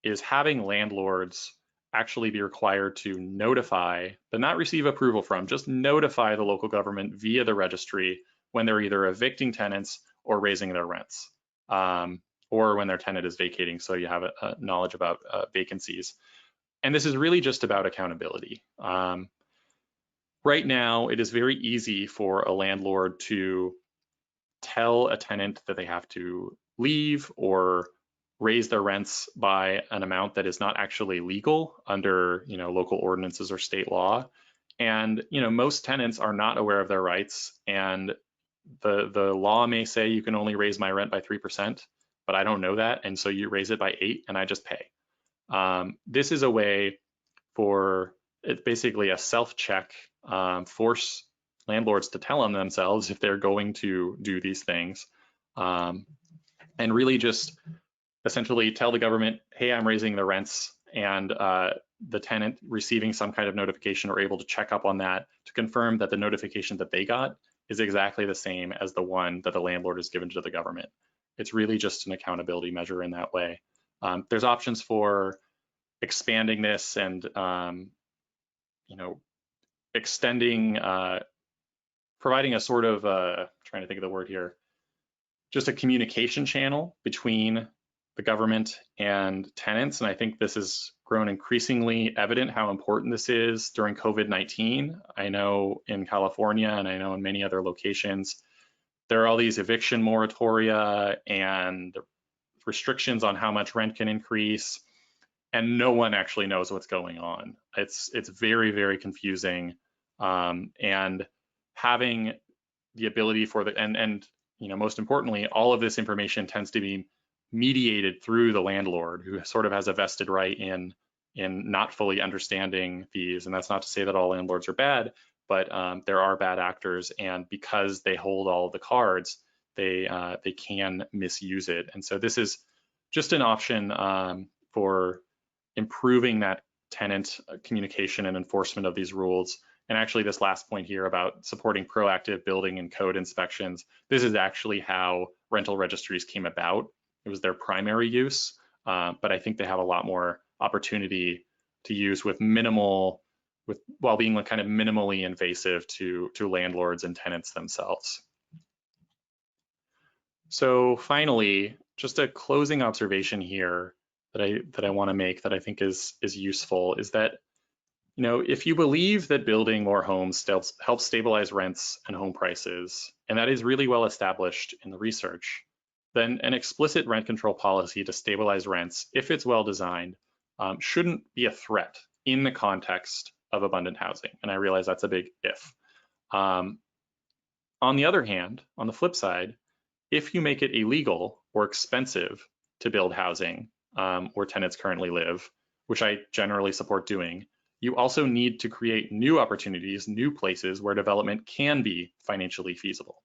is having landlords actually be required to notify, but not receive approval from, just notify the local government via the registry when they're either evicting tenants or raising their rents, or when their tenant is vacating, so you have a knowledge about vacancies. And this is really just about accountability. Right now, it is very easy for a landlord to tell a tenant that they have to leave or raise their rents by an amount that is not actually legal under local ordinances or state law. And most tenants are not aware of their rights, and the law may say you can only raise my rent by 3%, but I don't know that, and so you raise it by 8 and I just pay. This is a way for it's basically a self-check, force landlords to tell on themselves if they're going to do these things, and really just essentially tell the government, hey, I'm raising the rents, and the tenant receiving some kind of notification or able to check up on that to confirm that the notification that they got is exactly the same as the one that the landlord has given to the government. It's really just an accountability measure in that way. There's options for expanding this and extending, providing a sort of, trying to think of the word here, just a communication channel between the government and tenants. And I think this has grown increasingly evident how important this is during COVID-19. I know in California, and I know in many other locations, there are all these eviction moratoria and restrictions on how much rent can increase, and no one actually knows what's going on. It's very, very confusing. And having the ability for the, and most importantly, all of this information tends to be mediated through the landlord, who sort of has a vested right in not fully understanding these. And that's not to say that all landlords are bad, but there are bad actors, and because they hold all of the cards, they can misuse it. And so this is just an option for improving that tenant communication and enforcement of these rules. And actually, this last point here about supporting proactive building and code inspections, this is actually how rental registries came about. It was their primary use, but I think they have a lot more opportunity to use with while being kind of minimally invasive to landlords and tenants themselves. So finally, just a closing observation here that I want to make that I think is useful is that, if you believe that building more homes helps stabilize rents and home prices, and that is really well established in the research, then an explicit rent control policy to stabilize rents, if it's well designed, shouldn't be a threat in the context of abundant housing. And I realize that's a big if. On the other hand, on the flip side, if you make it illegal or expensive to build housing where tenants currently live, which I generally support doing, you also need to create new opportunities, new places where development can be financially feasible.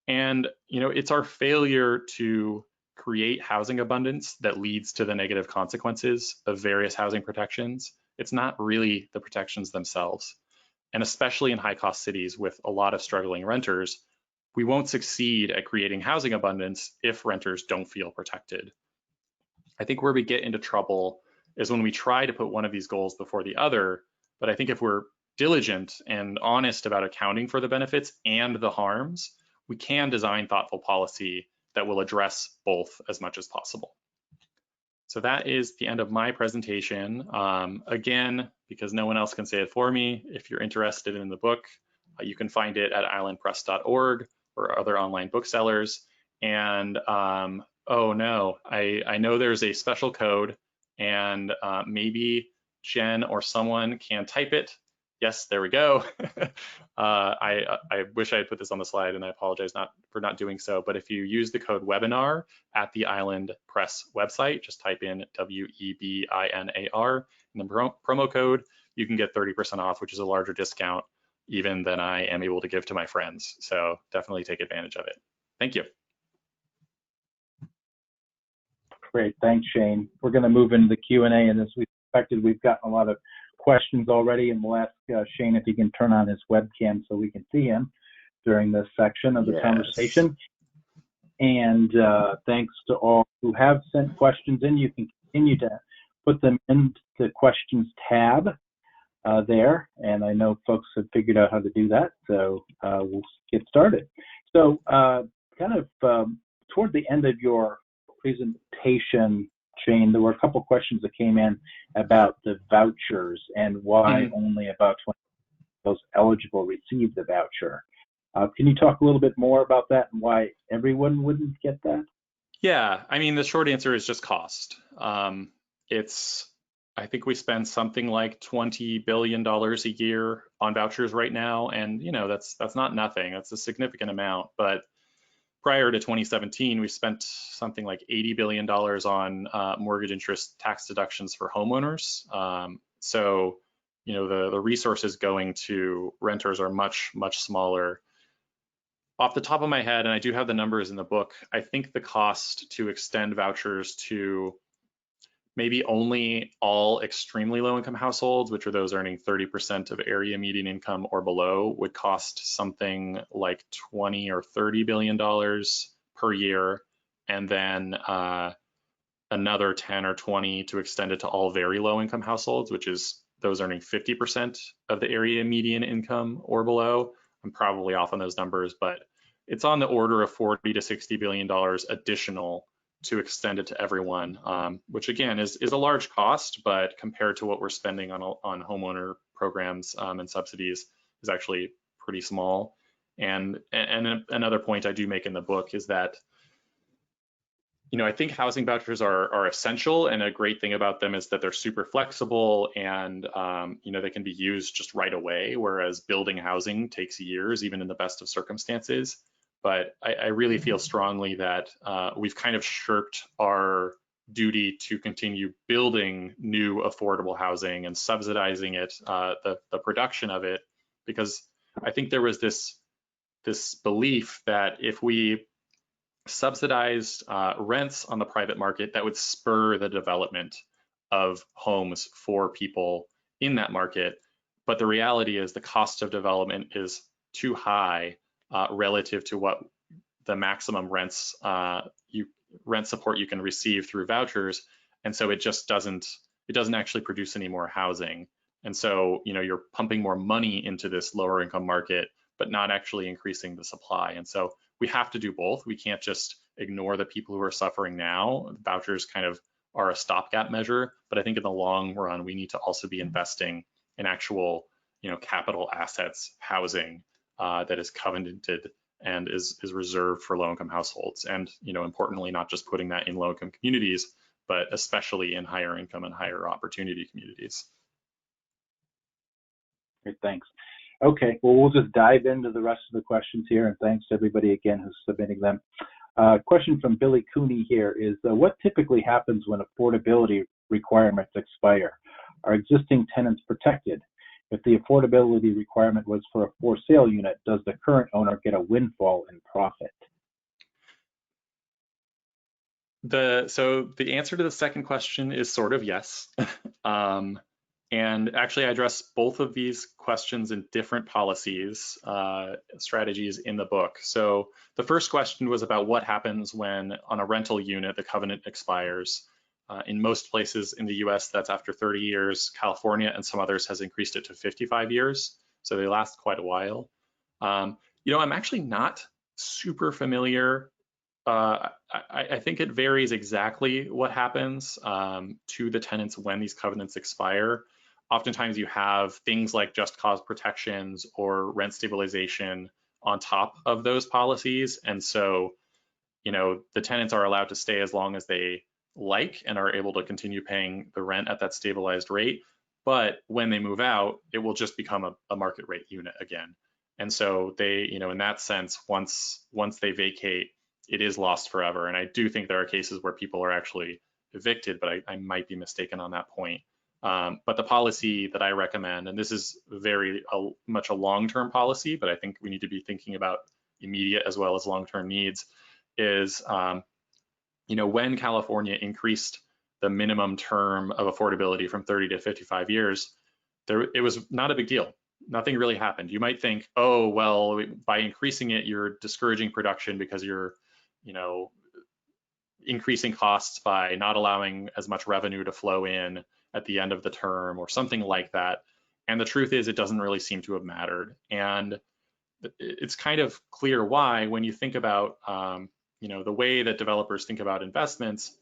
And it's our failure to create housing abundance that leads to the negative consequences of various housing protections. It's not really the protections themselves. And especially in high-cost cities with a lot of struggling renters, we won't succeed at creating housing abundance if renters don't feel protected. I think where we get into trouble is when we try to put one of these goals before the other. But I think if we're diligent and honest about accounting for the benefits and the harms, we can design thoughtful policy that will address both as much as possible. So that is the end of my presentation. Again, because no one else can say it for me, if you're interested in the book, you can find it at islandpress.org or other online booksellers. And oh no, I know there's a special code, and maybe Jen or someone can type it. Yes, there we go. I wish I had put this on the slide, and I apologize for not doing so. But if you use the code webinar at the Island Press website, just type in WEBINAR and the promo code, you can get 30% off, which is a larger discount even than I am able to give to my friends. So definitely take advantage of it. Thank you.
Great, thanks, Shane. We're going to move into the Q&A, and as we expected, we've gotten a lot of questions already, and we'll ask Shane if he can turn on his webcam so we can see him during this section of the conversation. And thanks to all who have sent questions in. You can continue to put them in the questions tab there, and I know folks have figured out how to do that, so we'll get started. So toward the end of your presentation, Shane, there were a couple questions that came in about the vouchers and why only about 20 of those eligible receive the voucher. Can you talk a little bit more about that and why everyone wouldn't get that?
Yeah, I mean, the short answer is just cost. I think we spend something like $20 billion a year on vouchers right now, and that's not nothing. That's a significant amount. But prior to 2017, we spent something like $80 billion on mortgage interest tax deductions for homeowners. So the resources going to renters are much smaller. Off the top of my head, and I do have the numbers in the book, I think the cost to extend vouchers to maybe only all extremely low-income households, which are those earning 30% of area median income or below, would cost something like $20 or $30 billion per year, and then another 10 or 20 to extend it to all very low-income households, which is those earning 50% of the area median income or below. I'm probably off on those numbers, but it's on the order of $40 to $60 billion additional to extend it to everyone, which again is a large cost, but compared to what we're spending on homeowner programs and subsidies is actually pretty small. And another point I do make in the book is that I think housing vouchers are essential, and a great thing about them is that they're super flexible and they can be used just right away, whereas building housing takes years, even in the best of circumstances. But I really feel strongly that we've kind of shirked our duty to continue building new affordable housing and subsidizing it, the production of it, because I think there was this belief that if we subsidized rents on the private market, that would spur the development of homes for people in that market. But the reality is the cost of development is too high relative to what the maximum rent support you can receive through vouchers, and so it just doesn't actually produce any more housing. And so you're pumping more money into this lower income market, but not actually increasing the supply. And so we have to do both. We can't just ignore the people who are suffering now. Vouchers kind of are a stopgap measure, but I think in the long run, we need to also be investing in actual, capital assets, housing that is covenanted and is reserved for low-income households. And, importantly, not just putting that in low-income communities, but especially in higher income and higher opportunity communities.
Great, thanks. Okay, well, we'll just dive into the rest of the questions here, and thanks to everybody again who's submitting them. Question from Billy Cooney here is, what typically happens when affordability requirements expire? Are existing tenants protected? If the affordability requirement was for a for sale unit, does the current owner get a windfall in profit?
So the answer to the second question is sort of yes. And actually, I address both of these questions in different policies, strategies in the book. So the first question was about what happens when on a rental unit, the covenant expires. In most places in the US, that's after 30 years. California and some others has increased it to 55 years. So they last quite a while. I'm actually not super familiar. I think it varies exactly what happens to the tenants when these covenants expire. Oftentimes you have things like just cause protections or rent stabilization on top of those policies. And so, the tenants are allowed to stay as long as they like and are able to continue paying the rent at that stabilized rate. But when they move out, it will just become a market rate unit again. And so they, in that sense, once they vacate, it is lost forever. And I do think there are cases where people are actually evicted, but I might be mistaken on that point. But the policy that I recommend, and this is very much a long-term policy, but I think we need to be thinking about immediate as well as long-term needs, is when California increased the minimum term of affordability from 30 to 55 years, it was not a big deal. Nothing really happened. You might think, oh, well, by increasing it, you're discouraging production because you're, increasing costs by not allowing as much revenue to flow in at the end of the term or something like that. And the truth is, it doesn't really seem to have mattered. And it's kind of clear why when you think about, the way that developers think about investments.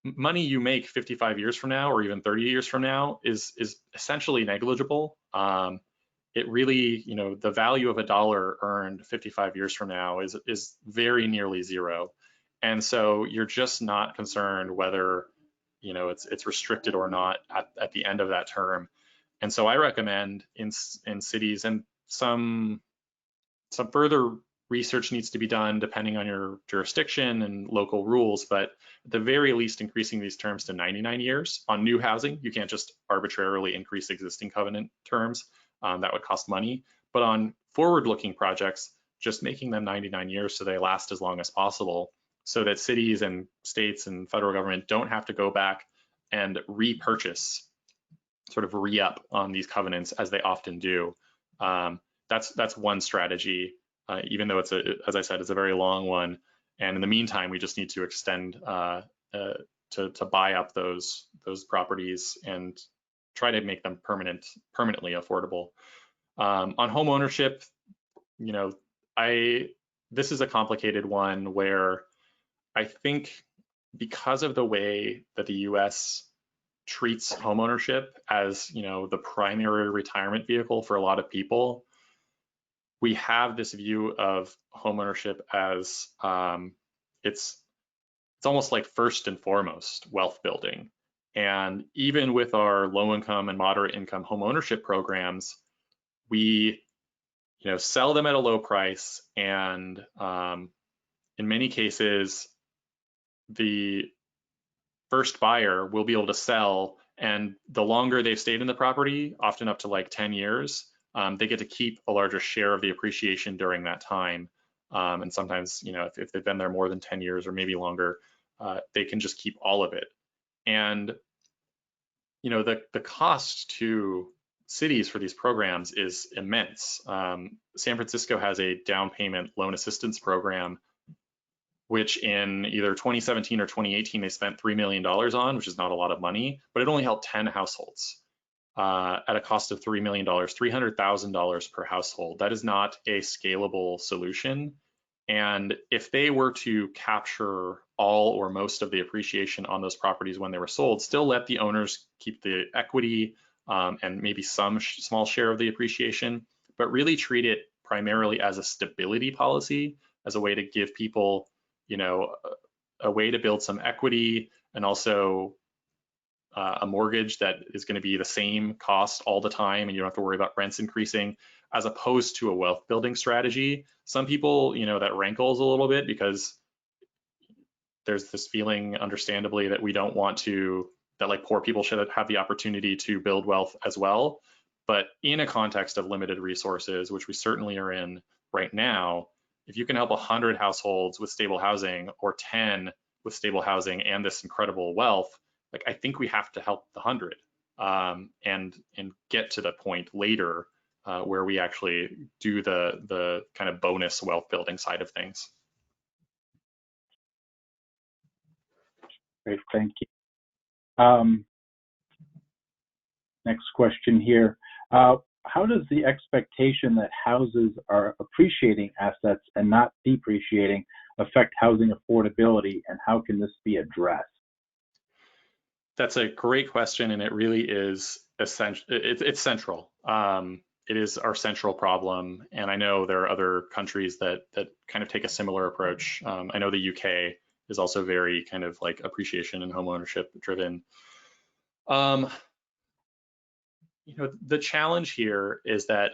Money you make 55 years from now or even 30 years from now is essentially negligible. It really, the value of a dollar earned 55 years from now is very nearly zero. And so you're just not concerned whether, it's restricted or not at the end of that term. And so I recommend in cities, and some further research needs to be done depending on your jurisdiction and local rules, but at the very least, increasing these terms to 99 years. On new housing, you can't just arbitrarily increase existing covenant terms. That would cost money. But on forward-looking projects, just making them 99 years so they last as long as possible, so that cities and states and federal government don't have to go back and repurchase, sort of re-up on these covenants as they often do. That's one strategy. Even though as I said, it's a very long one. And in the meantime, we just need to extend to buy up those properties and try to make them permanently affordable. On home ownership, this is a complicated one where I think because of the way that the U.S. treats home ownership as, the primary retirement vehicle for a lot of people, we have this view of homeownership as it's it's almost like first and foremost wealth building. And even with our low income and moderate income home ownership programs, we sell them at a low price, and in many cases, the first buyer will be able to sell, and the longer they've stayed in the property, often up to like 10 years, they get to keep a larger share of the appreciation during that time. And sometimes, if they've been there more than 10 years or maybe longer, they can just keep all of it. And the cost to cities for these programs is immense. San Francisco has a down payment loan assistance program, which in either 2017 or 2018, they spent $3 million on, which is not a lot of money, but it only helped 10 households at a cost of $3 million, $300,000 per household. That is not a scalable solution. And if they were to capture all or most of the appreciation on those properties when they were sold, still let the owners keep the equity and maybe some small share of the appreciation, but really treat it primarily as a stability policy, as a way to give people, a way to build some equity, and also a mortgage that is going to be the same cost all the time, and you don't have to worry about rents increasing, as opposed to a wealth building strategy. Some people, that rankles a little bit, because there's this feeling, understandably, that we don't want to, that like poor people should have the opportunity to build wealth as well. But in a context of limited resources, which we certainly are in right now, if you can help 100 households with stable housing, or 10 with stable housing and this incredible wealth, like, I think we have to help the 100 and get to the point later where we actually do the kind of bonus wealth building side of things.
Great, thank you. Next question here. How does the expectation that houses are appreciating assets and not depreciating affect housing affordability, and how can this be addressed?
That's a great question, and it really is essential. It's central. It is our central problem, and I know there are other countries that kind of take a similar approach. I know the UK is also very kind of like appreciation and home ownership driven. The challenge here is that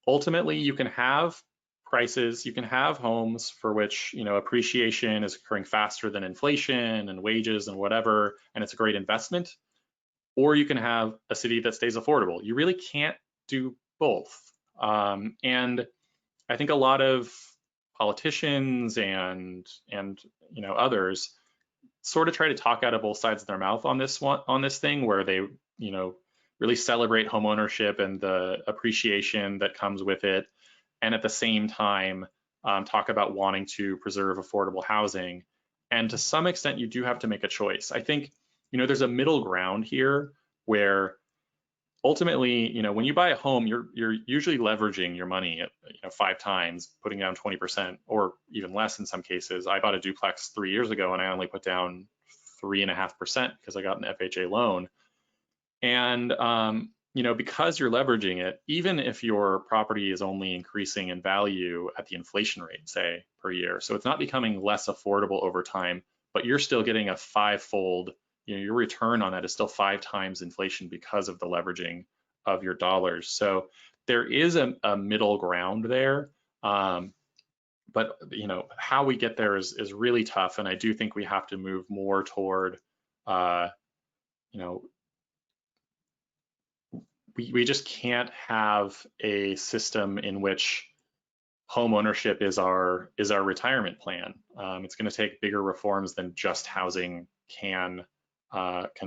ultimately you can have prices, you can have homes for which, appreciation is occurring faster than inflation and wages and whatever, and it's a great investment. Or you can have a city that stays affordable. You really can't do both. And I think a lot of politicians and others sort of try to talk out of both sides of their mouth on this thing, where they really celebrate home ownership and the appreciation that comes with it, and at the same time talk about wanting to preserve affordable housing. And to some extent, you do have to make a choice. I think there's a middle ground here where ultimately, when you buy a home, you're usually leveraging your money at 5 times, putting down 20% or even less in some cases. I bought a duplex 3 years ago and I only put down 3.5% because I got an FHA loan. And because you're leveraging it, even if your property is only increasing in value at the inflation rate, say, per year, so it's not becoming less affordable over time, but you're still getting a 5-fold, your return on that is still 5 times inflation because of the leveraging of your dollars. So there is a middle ground there. But how we get there is really tough. And I do think we have to move more toward, we just can't have a system in which home ownership is our retirement plan. It's going to take bigger reforms than just housing can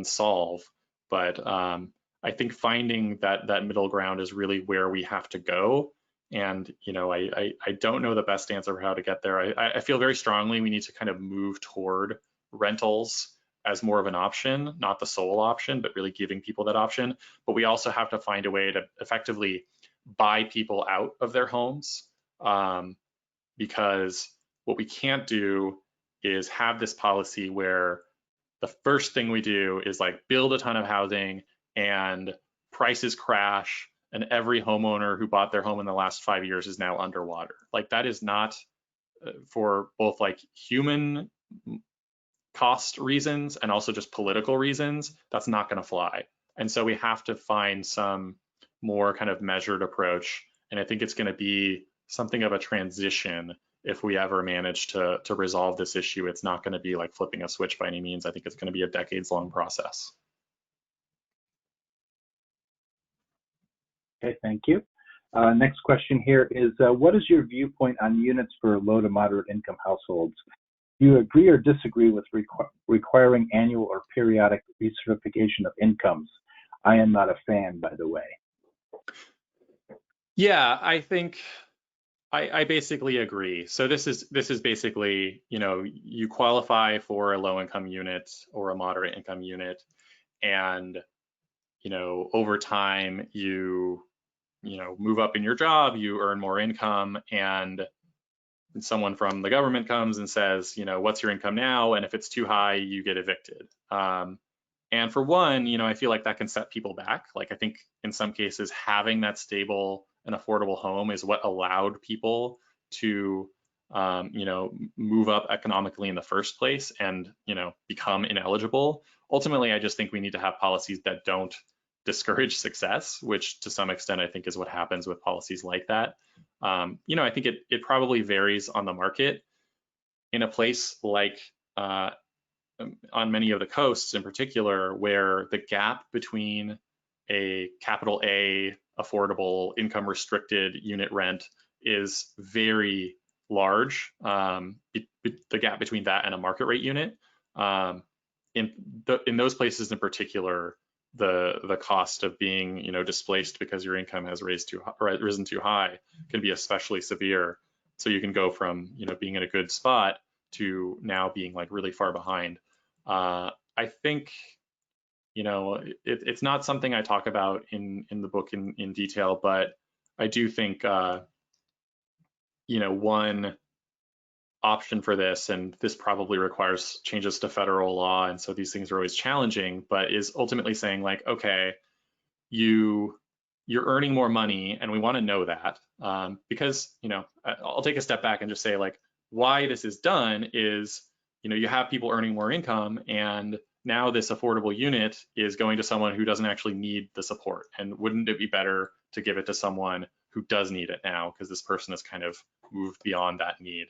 solve. But I think finding that middle ground is really where we have to go. And I don't know the best answer for how to get there. I feel very strongly we need to kind of move toward rentals as more of an option, not the sole option, but really giving people that option. But we also have to find a way to effectively buy people out of their homes, because what we can't do is have this policy where the first thing we do is like build a ton of housing and prices crash and every homeowner who bought their home in the last 5 years is now underwater. Like, that is not for both like human cost reasons and also just political reasons, that's not going to fly. And so we have to find some more kind of measured approach. And I think it's going to be something of a transition if we ever manage to resolve this issue. It's not going to be like flipping a switch by any means. I think it's going to be a decades-long process.
Okay, thank you. Next question here is, what is your viewpoint on units for low to moderate income households? Do you agree or disagree with requiring annual or periodic recertification of incomes? I am not a fan, by the way.
Yeah, I think I basically agree. So this is basically, you qualify for a low income unit or a moderate income unit, and over time you move up in your job, you earn more income, and someone from the government comes and says, what's your income now? And if it's too high, you get evicted. And for one, I feel like that can set people back. Like, I think in some cases, having that stable and affordable home is what allowed people to, move up economically in the first place and, become ineligible. Ultimately, I just think we need to have policies that don't discourage success, which to some extent, I think is what happens with policies like that. I think it probably varies on the market. In a place like on many of the coasts in particular, where the gap between a capital A affordable income restricted unit rent is very large, the gap between that and a market rate unit, in those places in particular, the cost of being displaced because your income has risen too high can be especially severe. So you can go from being in a good spot to now being like really far behind. I think it's not something I talk about in the book in detail, but I do think one option for this, and this probably requires changes to federal law, and so these things are always challenging, but is ultimately saying like, okay, you're earning more money, and we want to know that, because I'll take a step back and just say like, why this is done is you have people earning more income, and now this affordable unit is going to someone who doesn't actually need the support. And wouldn't it be better to give it to someone who does need it now, because this person has kind of moved beyond that need?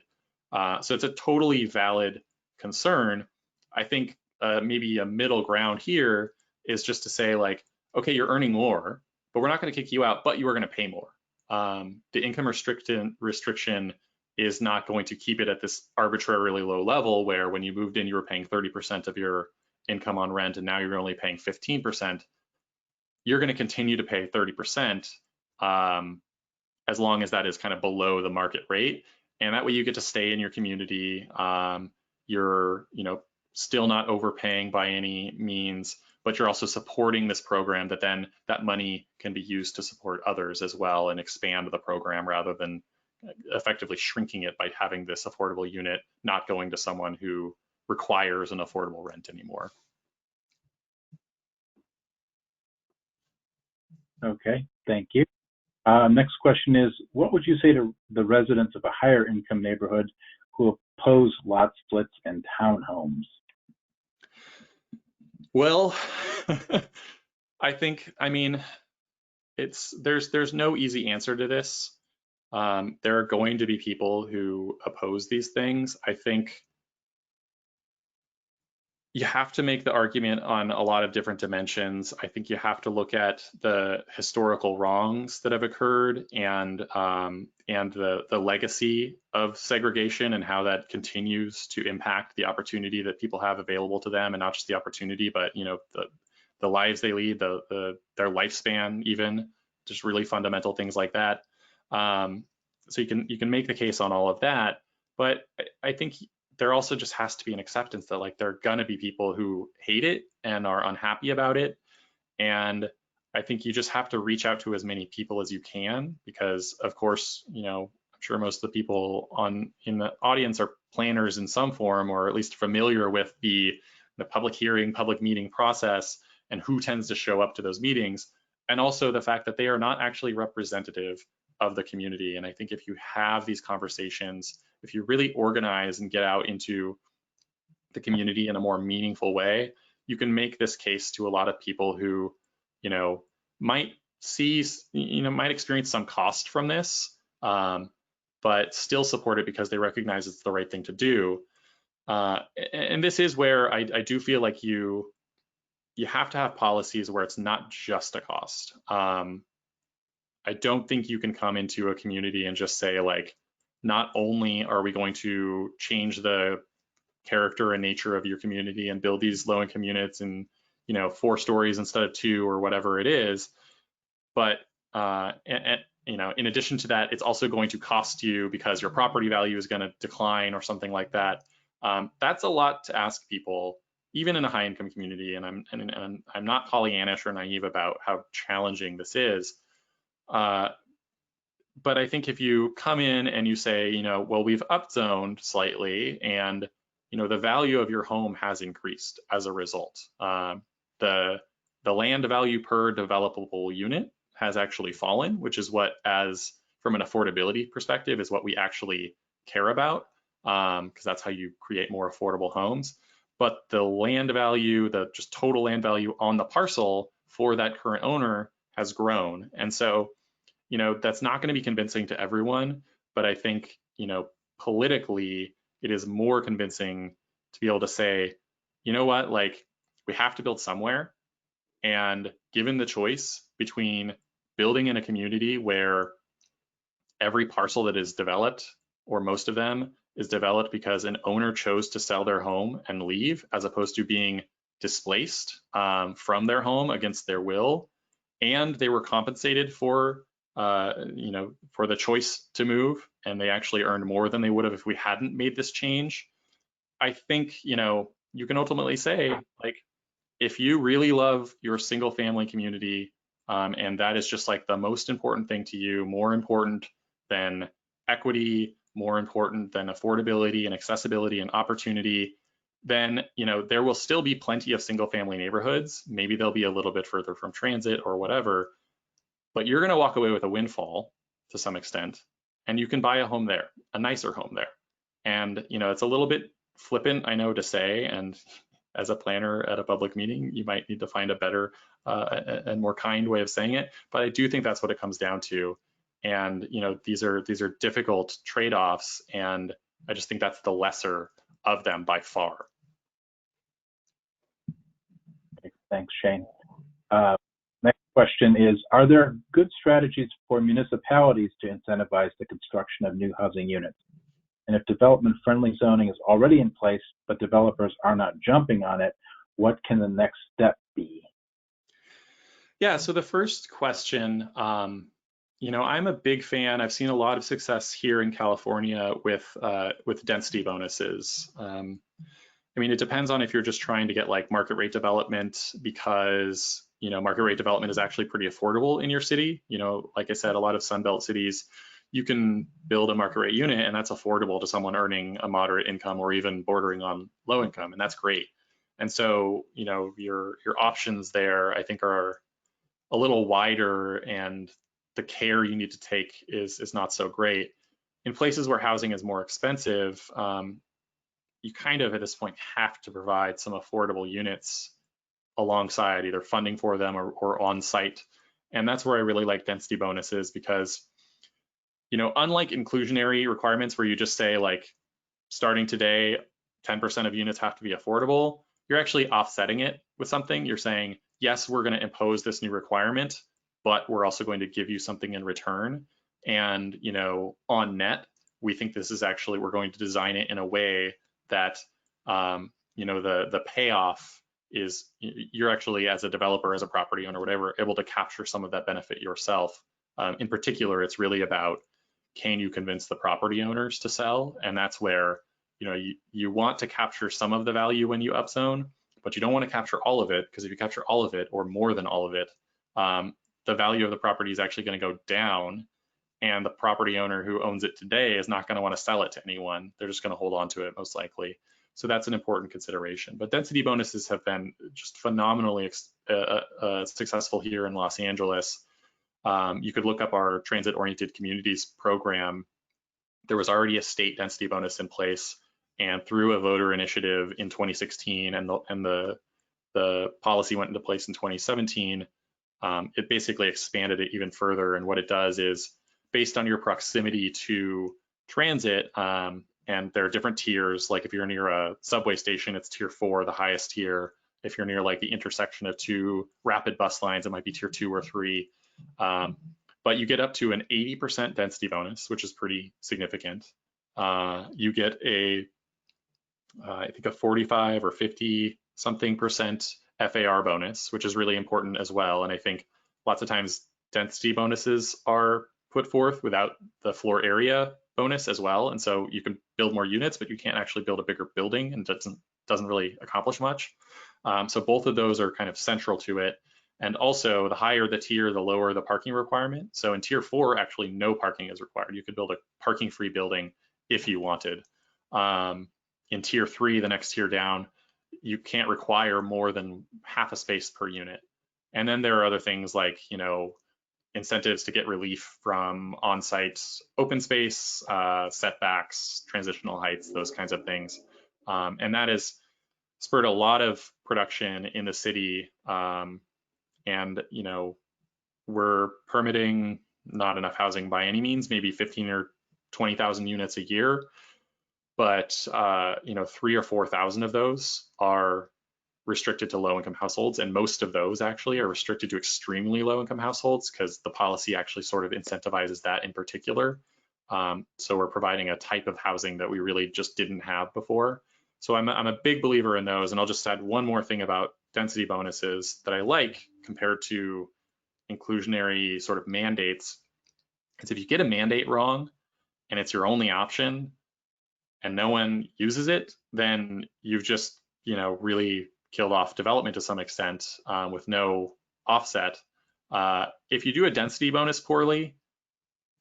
So it's a totally valid concern. I think maybe a middle ground here is just to say like, okay, you're earning more, but we're not going to kick you out, but you are going to pay more. The income restriction is not going to keep it at this arbitrarily low level where when you moved in, you were paying 30% of your income on rent, and now you're only paying 15%. You're going to continue to pay 30% as long as that is kind of below the market rate. And that way you get to stay in your community. You're still not overpaying by any means, but you're also supporting this program that then that money can be used to support others as well and expand the program rather than effectively shrinking it by having this affordable unit not going to someone who requires an affordable rent anymore.
Okay, thank you. Next question is, what would you say to the residents of a higher income neighborhood who oppose lot splits and townhomes?
Well, there's no easy answer to this. There are going to be people who oppose these things. I think you have to make the argument on a lot of different dimensions. I think you have to look at the historical wrongs that have occurred and the legacy of segregation and how that continues to impact the opportunity that people have available to them, and not just the opportunity, but the lives they lead, their lifespan, even just really fundamental things like that. So you can make the case on all of that, but I think there also just has to be an acceptance that like there are gonna be people who hate it and are unhappy about it. And I think you just have to reach out to as many people as you can, because of course, I'm sure most of the people in the audience are planners in some form, or at least familiar with the public hearing, public meeting process and who tends to show up to those meetings. And also the fact that they are not actually representative of the community. And I think if you have these conversations, if you really organize and get out into the community in a more meaningful way, you can make this case to a lot of people who, might might experience some cost from this, but still support it because they recognize it's the right thing to do. And this is where I do feel like you have to have policies where it's not just a cost. I don't think you can come into a community and just say, like, not only are we going to change the character and nature of your community and build these low-income units and 4 stories instead of 2 or whatever it is, but in addition to that, it's also going to cost you because your property value is going to decline or something like that. That's a lot to ask people, even in a high-income community. And I'm not Pollyannish or naive about how challenging this is. But I think if you come in and you say, well, we've upzoned slightly and the value of your home has increased as a result. The land value per developable unit has actually fallen, which is what, as from an affordability perspective, is what we actually care about, because that's how you create more affordable homes. But the land value, the just total land value on the parcel for that current owner has grown. And so, that's not going to be convincing to everyone, but I think, politically, it is more convincing to be able to say, what, like, we have to build somewhere. And given the choice between building in a community where every parcel that is developed, or most of them, is developed because an owner chose to sell their home and leave, as opposed to being displaced from their home against their will, and they were compensated for for the choice to move, and they actually earned more than they would have if we hadn't made this change. I think, you can ultimately say, like, if you really love your single family community, and that is just like the most important thing to you, more important than equity, more important than affordability and accessibility and opportunity, then there will still be plenty of single family neighborhoods. Maybe they'll be a little bit further from transit or whatever, but you're going to walk away with a windfall to some extent, and you can buy a home there, a nicer home there. And it's a little bit flippant, I know, to say, and as a planner at a public meeting, you might need to find a better and more kind way of saying it, but I do think that's what it comes down to. And these are difficult trade-offs, and I just think that's the lesser of them by far.
Thanks, Shane. Next question is, are there good strategies for municipalities to incentivize the construction of new housing units? And if development-friendly zoning is already in place, but developers are not jumping on it, what can the next step be?
Yeah, so the first question, I'm a big fan. I've seen a lot of success here in California with density bonuses. It depends on if you're just trying to get like market rate development, because market rate development is actually pretty affordable in your city. Like I said, a lot of Sunbelt cities, you can build a market rate unit and that's affordable to someone earning a moderate income or even bordering on low income, and that's great. And so your options there, I think, are a little wider, and the care you need to take is not so great. In places where housing is more expensive, you kind of at this point have to provide some affordable units alongside either funding for them or on site. And that's where I really like density bonuses, because unlike inclusionary requirements where you just say, like, starting today 10% of units have to be affordable, you're actually offsetting it with something. You're saying, yes, we're going to impose this new requirement, but we're also going to give you something in return. And on net, we think this is actually, we're going to design it in a way that the payoff is, you're actually, as a developer, as a property owner, whatever, able to capture some of that benefit yourself. In particular, it's really about, can you convince the property owners to sell? And that's where you want to capture some of the value when you upzone, but you don't want to capture all of it, because if you capture all of it or more than all of it, the value of the property is actually going to go down, and the property owner who owns it today is not going to want to sell it to anyone. They're just going to hold on to it most likely. So that's an important consideration. But density bonuses have been just phenomenally successful here in Los Angeles. You could look up our transit-oriented communities program. There was already a state density bonus in place And through a voter initiative in 2016 and the policy went into place in 2017, it basically expanded it even further. And what it does is, based on your proximity to transit, and there are different tiers. Like if you're near a subway station, it's tier 4, the highest tier. If you're near like the intersection of 2 rapid bus lines, it might be tier 2 or 3. But you get up to an 80% density bonus, which is pretty significant. You get I think a 45 or 50 something percent FAR bonus, which is really important as well. And I think lots of times density bonuses are put forth without the floor area bonus as well. And so you can build more units, but you can't actually build a bigger building, and doesn't really accomplish much. So both of those are kind of central to it. And also, the higher the tier, the lower the parking requirement. So in tier 4, actually no parking is required. You could build a parking-free building if you wanted. In tier 3, the next tier down, you can't require more than half a space per unit. And then there are other things like, incentives to get relief from on-site open space, setbacks, transitional heights, those kinds of things. And that has spurred a lot of production in the city. And, we're permitting not enough housing by any means, maybe 15 or 20,000 units a year. But 3,000 or 4,000 of those are restricted to low-income households, and most of those actually are restricted to extremely low-income households because the policy actually sort of incentivizes that in particular. So we're providing a type of housing that we really just didn't have before. So I'm a big believer in those, and I'll just add one more thing about density bonuses that I like compared to inclusionary sort of mandates. Is if you get a mandate wrong and it's your only option, and no one uses it, then you've just, really killed off development to some extent with no offset. If you do a density bonus poorly,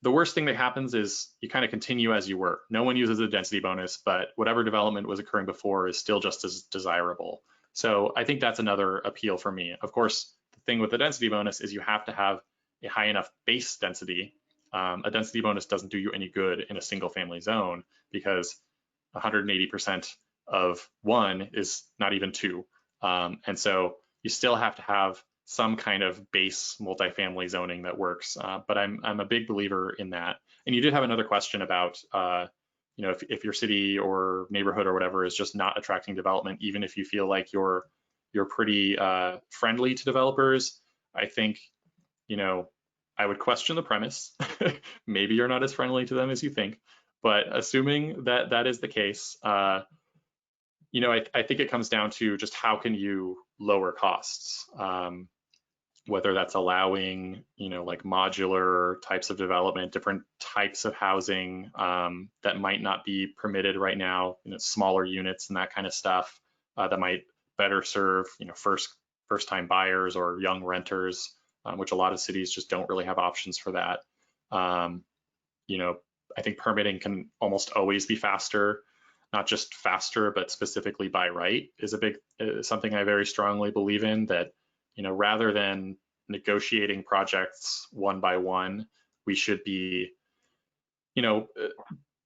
the worst thing that happens is you kind of continue as you were. No one uses a density bonus, but whatever development was occurring before is still just as desirable. So I think that's another appeal for me. Of course, the thing with the density bonus is you have to have a high enough base density. A density bonus doesn't do you any good in a single family zone because 180% of 1 is not even 2. And so you still have to have some kind of base multifamily zoning that works. But I'm a big believer in that. And you did have another question about, if your city or neighborhood or whatever is just not attracting development, even if you feel like you're pretty friendly to developers, I think, I would question the premise. Maybe you're not as friendly to them as you think. But assuming that that is the case, I think it comes down to just how can you lower costs, whether that's allowing, like modular types of development, different types of housing that might not be permitted right now, smaller units and that kind of stuff that might better serve, first-time buyers or young renters, which a lot of cities just don't really have options for that. I think permitting can almost always be faster, not just faster, but specifically by right is something I very strongly believe in, that, rather than negotiating projects one by one, we should be,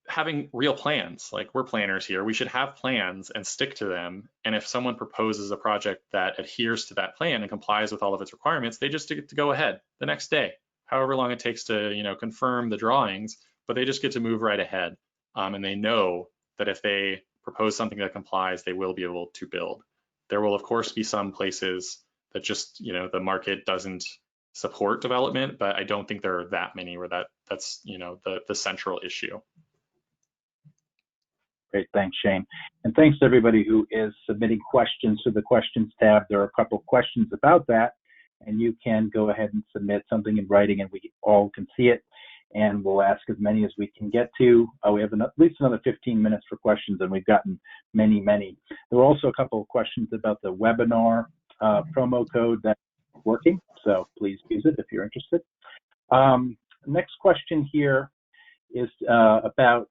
having real plans. Like, we're planners here. We should have plans and stick to them. And if someone proposes a project that adheres to that plan and complies with all of its requirements, they just get to go ahead the next day, however long it takes to, confirm the drawings, but they just get to move right ahead. And they know that if they propose something that complies, they will be able to build. There will, of course, be some places that just, the market doesn't support development, but I don't think there are that many where that's the central issue.
Great, thanks, Shane. And thanks to everybody who is submitting questions to the questions tab. There are a couple of questions about that, and you can go ahead and submit something in writing and we all can see it. And we'll ask as many as we can get to. We have at least another 15 minutes for questions, and we've gotten many. There were also a couple of questions about the webinar promo code that's working, so please use it if you're interested. Next question here is about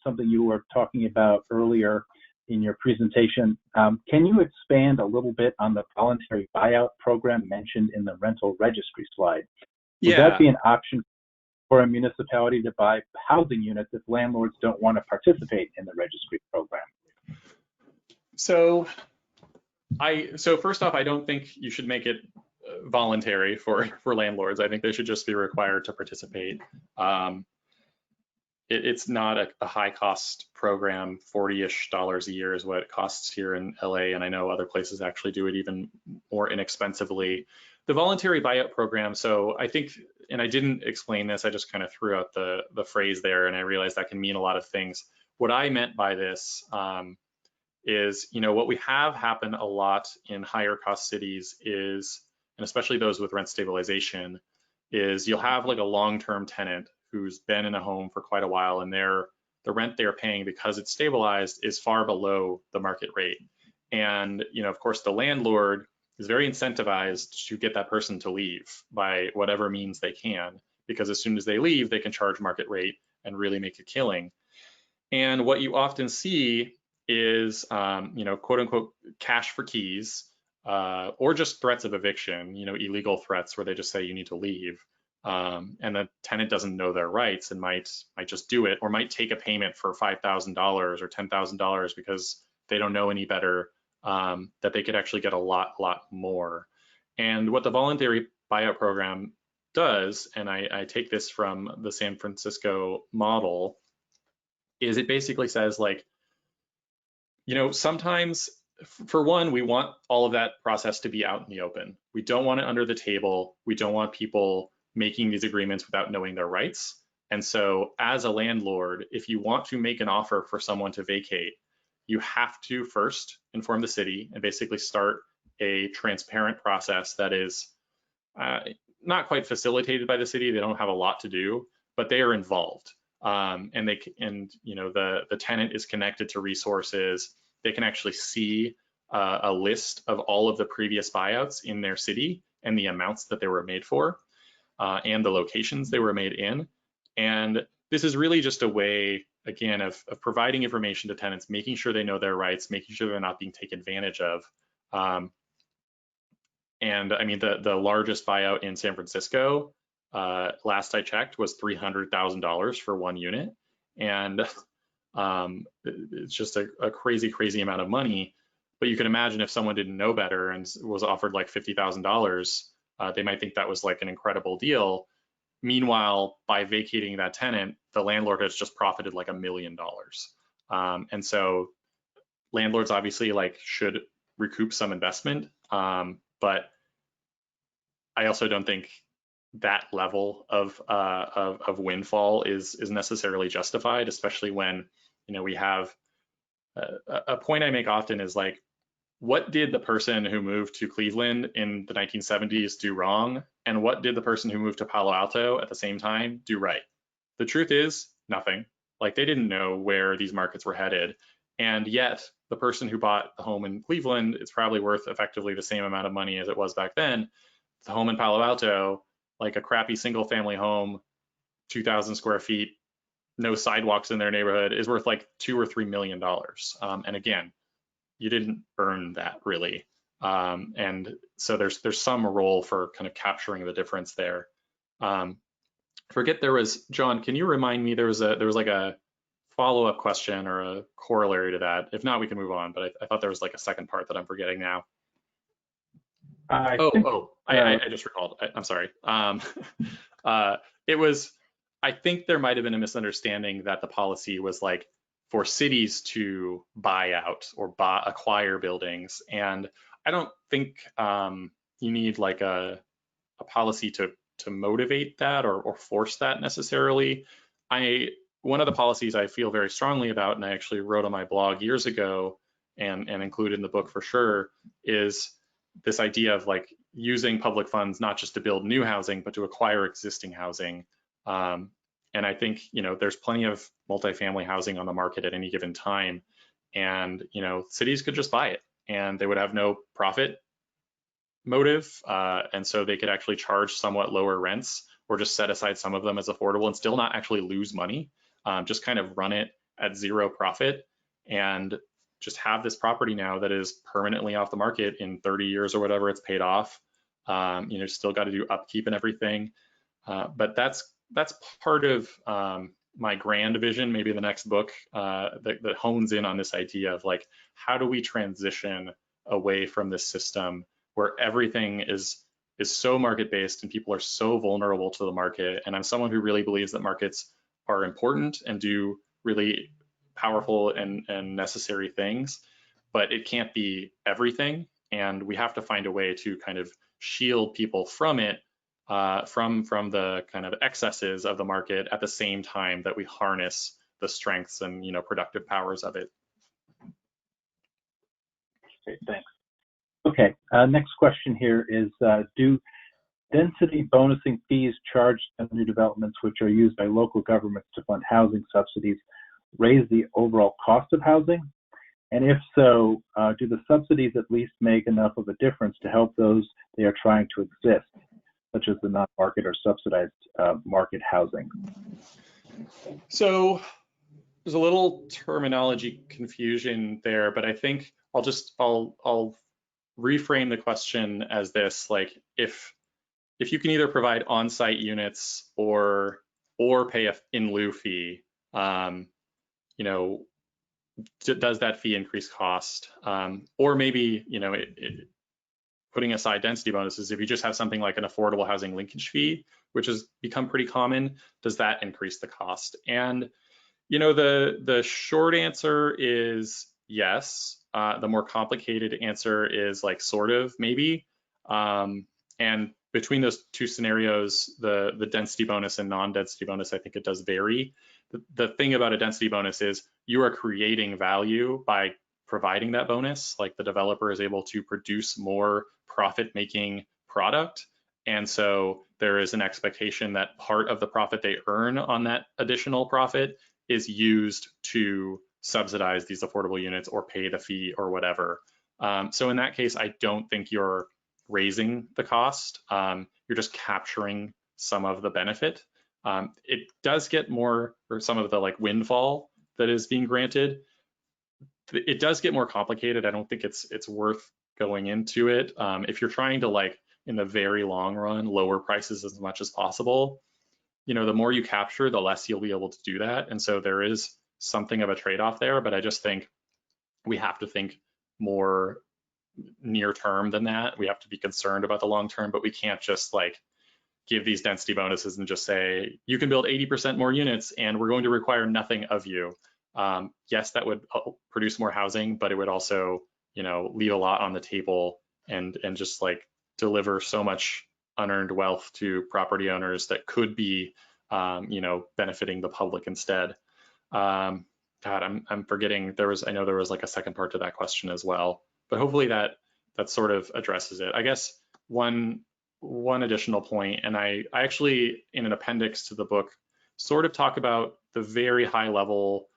something you were talking about earlier in your presentation. Can you expand a little bit on the voluntary buyout program mentioned in the rental registry slide? Would that be an option for a municipality to buy housing units if landlords don't want to participate in the registry program?
So first off, I don't think you should make it voluntary for landlords. I think they should just be required to participate. It's not a high cost program. $40-ish a year is what it costs here in LA, and I know other places actually do it even more inexpensively. The voluntary buyout program, so I think, and I didn't explain this, I just kind of threw out the phrase there, and I realized that can mean a lot of things. What I meant by this is, what we have happen a lot in higher cost cities is, and especially those with rent stabilization, is you'll have like a long-term tenant who's been in a home for quite a while, and the rent they're paying, because it's stabilized, is far below the market rate. And of course, the landlord is very incentivized to get that person to leave by whatever means they can, because as soon as they leave, they can charge market rate and really make a killing. And what you often see is, quote unquote, cash for keys, or just threats of eviction, illegal threats where they just say you need to leave. And the tenant doesn't know their rights and might just do it, or might take a payment for $5,000 or $10,000 because they don't know any better, that they could actually get a lot more. And what the voluntary buyout program does, and I take this from the San Francisco model, is it basically says, like, sometimes, for one, we want all of that process to be out in the open. We don't want it under the table. We don't want people making these agreements without knowing their rights. And so as a landlord, if you want to make an offer for someone to vacate, you have to first inform the city and basically start a transparent process that is not quite facilitated by the city. They don't have a lot to do, but they are involved. And the tenant is connected to resources. They can actually see a list of all of the previous buyouts in their city and the amounts that they were made for, and the locations they were made in. And this is really just a way, again, of providing information to tenants, making sure they know their rights, making sure they're not being taken advantage of. And I mean, the largest buyout in San Francisco, last I checked, was $300,000 for one unit. And it's just a crazy amount of money. But you can imagine if someone didn't know better and was offered like $50,000, they might think that was like an incredible deal. Meanwhile, by vacating that tenant, the landlord has just profited like $1 million. And so landlords obviously should recoup some investment, but I also don't think that level of windfall is necessarily justified, especially when we have a point I make often is like, what did the person who moved to Cleveland in the 1970s do wrong? And what did the person who moved to Palo Alto at the same time do right? The truth is nothing. Like, they didn't know where these markets were headed. And yet the person who bought the home in Cleveland, it's probably worth effectively the same amount of money as it was back then. The home in Palo Alto, like a crappy single family home, 2,000 square feet, no sidewalks in their neighborhood, is worth like $2 or $3 million. And again, you didn't earn that really. And so there's some role for kind of capturing the difference there. Forget there was, John, can you remind me, there was like a follow-up question or a corollary to that? If not, we can move on, but I thought there was like a second part that I'm forgetting now. I just recalled. I'm sorry. It was, I think there might have been a misunderstanding that the policy was like for cities to buy out or acquire buildings. And I don't think you need like a policy to motivate that or force that necessarily. One of the policies I feel very strongly about, and I actually wrote on my blog years ago and included in the book for sure, is this idea of like using public funds not just to build new housing, but to acquire existing housing. And I think, there's plenty of multifamily housing on the market at any given time. And, cities could just buy it and they would have no profit motive. And so they could actually charge somewhat lower rents or just set aside some of them as affordable and still not actually lose money. Just kind of run it at zero profit and just have this property now that is permanently off the market in 30 years or whatever it's paid off. Still got to do upkeep and everything. But that's that's part of my grand vision, maybe the next book that hones in on this idea of like, how do we transition away from this system where everything is so market-based and people are so vulnerable to the market. And I'm someone who really believes that markets are important and do really powerful and necessary things, but it can't be everything. And we have to find a way to kind of shield people from it, from the kind of excesses of the market at the same time that we harness the strengths and productive powers of it.
Okay, thanks. Okay, next question here is, do density bonusing fees charged on new developments which are used by local governments to fund housing subsidies raise the overall cost of housing? And if so, do the subsidies at least make enough of a difference to help those they are trying to exist, such as the non-market or subsidized market housing?
So there's a little terminology confusion there, but I think I'll reframe the question as this: like, if you can either provide on-site units or pay a in lieu fee, does that fee increase cost? Or maybe, putting aside density bonuses, if you just have something like an affordable housing linkage fee, which has become pretty common, does that increase the cost? And, the short answer is yes. The more complicated answer is like sort of, maybe. And between those two scenarios, the density bonus and non-density bonus, I think it does vary. The thing about a density bonus is you are creating value by providing that bonus. Like, the developer is able to produce more profit-making product. And so there is an expectation that part of the profit they earn on that additional profit is used to subsidize these affordable units or pay the fee or whatever. So in that case, I don't think you're raising the cost. You're just capturing some of the benefit. It does get more, or some of the like windfall that is being granted. It does get more complicated. I don't think it's worth going into it. If you're trying to, like, in the very long run, lower prices as much as possible, the more you capture, the less you'll be able to do that. And so there is something of a trade-off there, but I just think we have to think more near term than that. We have to be concerned about the long term, but we can't just like give these density bonuses and just say, you can build 80% more units and we're going to require nothing of you. Yes, that would produce more housing, but it would also, leave a lot on the table and just like deliver so much unearned wealth to property owners that could be, benefiting the public instead. God, I'm forgetting I know there was like a second part to that question as well, but hopefully that sort of addresses it. I guess one additional point, and I actually, in an appendix to the book, sort of talk about the very high level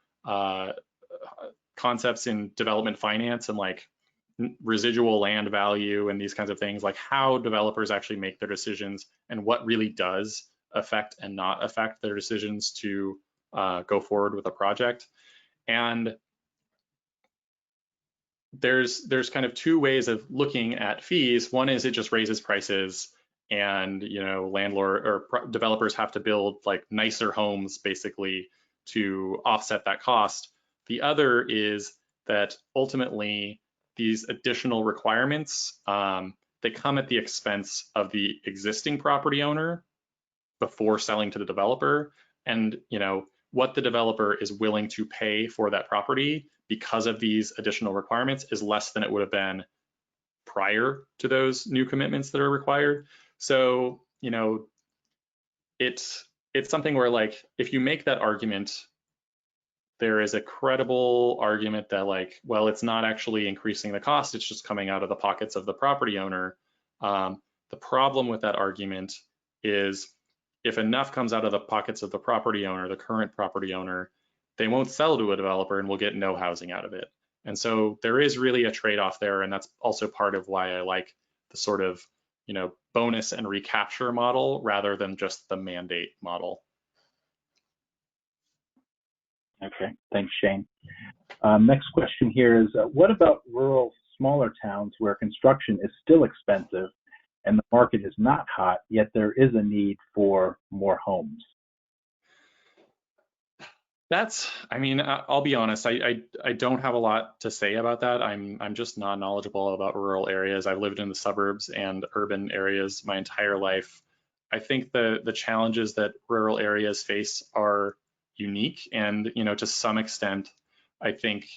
concepts in development finance and like residual land value and these kinds of things, like how developers actually make their decisions and what really does affect and not affect their decisions to go forward with a project. And there's kind of two ways of looking at fees. One is it just raises prices, and landlord or developers have to build like nicer homes basically to offset that cost. The other is that ultimately these additional requirements, they come at the expense of the existing property owner before selling to the developer, and what the developer is willing to pay for that property because of these additional requirements is less than it would have been prior to those new commitments that are required. So, it's something where, like, if you make that argument, there is a credible argument that, like, well, it's not actually increasing the cost, it's just coming out of the pockets of the property owner. The problem with that argument is if enough comes out of the pockets of the property owner, the current property owner, they won't sell to a developer and we'll get no housing out of it. And so there is really a trade-off there, and that's also part of why I like the sort of, bonus and recapture model rather than just the mandate model.
Okay, thanks, Shane. Next question here is, what about rural, smaller towns where construction is still expensive and the market is not hot, yet there is a need for more homes?
I mean, I'll be honest, I don't have a lot to say about that. I'm just not knowledgeable about rural areas. I've lived in the suburbs and urban areas my entire life. I think the challenges that rural areas face are unique, and to some extent, I think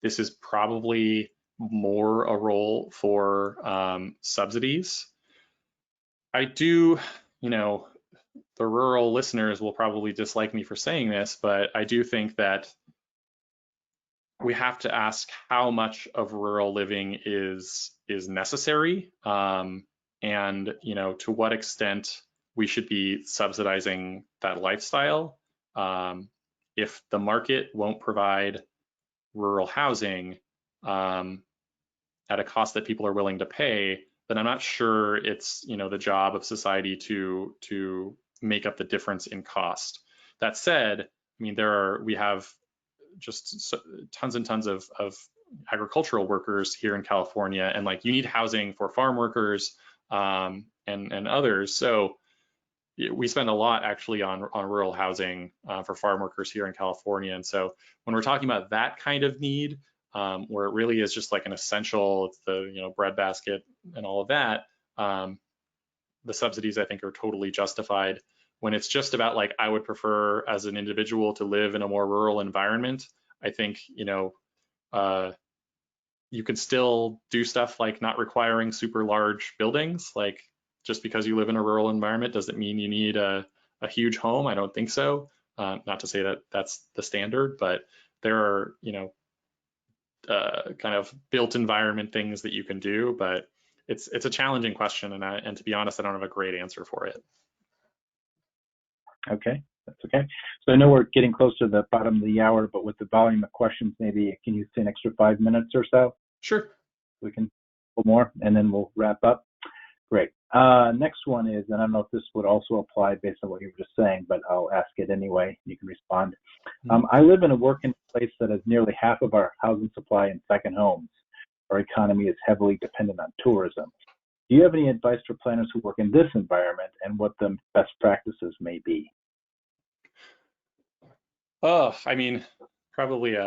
this is probably more a role for subsidies. I do, you know, the rural listeners will probably dislike me for saying this, but I do think that we have to ask how much of rural living is necessary, and to what extent we should be subsidizing that lifestyle. If the market won't provide rural housing at a cost that people are willing to pay, then I'm not sure it's the job of society to make up the difference in cost. That said, I mean we have just tons and tons of agricultural workers here in California, and like you need housing for farm workers and others. So we spend a lot actually on rural housing for farm workers here in California. And so when we're talking about that kind of need, where it really is just like an essential, it's the breadbasket and all of that, the subsidies I think are totally justified. When it's just about like I would prefer as an individual to live in a more rural environment, I think you can still do stuff like not requiring super large buildings. Like just because you live in a rural environment doesn't mean you need a huge home. I don't think so. Not to say that that's the standard, but there are kind of built environment things that you can do. But it's a challenging question, and to be honest, I don't have a great answer for it.
Okay, that's okay. So I know we're getting close to the bottom of the hour, but with the volume of questions, maybe can you say an extra 5 minutes or so?
Sure.
We can pull more, and then we'll wrap up. Great. Next one is, and I don't know if this would also apply based on what you were just saying, but I'll ask it anyway. You can respond. I live in a working place that has nearly half of our housing supply in second homes. Our economy is heavily dependent on tourism. Do you have any advice for planners who work in this environment and what the best practices may be?
Oh, I mean, probably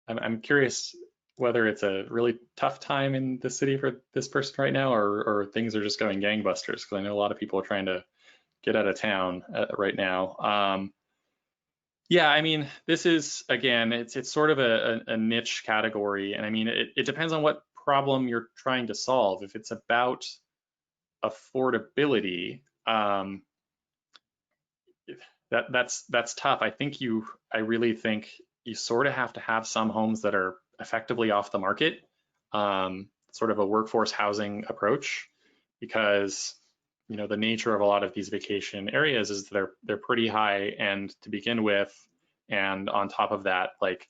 I'm curious whether it's a really tough time in the city for this person right now, or things are just going gangbusters, because I know a lot of people are trying to get out of town right now. Yeah, I mean, this is, again, it's sort of a niche category, and I mean, it depends on what problem you're trying to solve. If it's about affordability, that's tough. I really think you sort of have to have some homes that are effectively off the market, sort of a workforce housing approach, because the nature of a lot of these vacation areas is they're pretty high end to begin with, and on top of that, like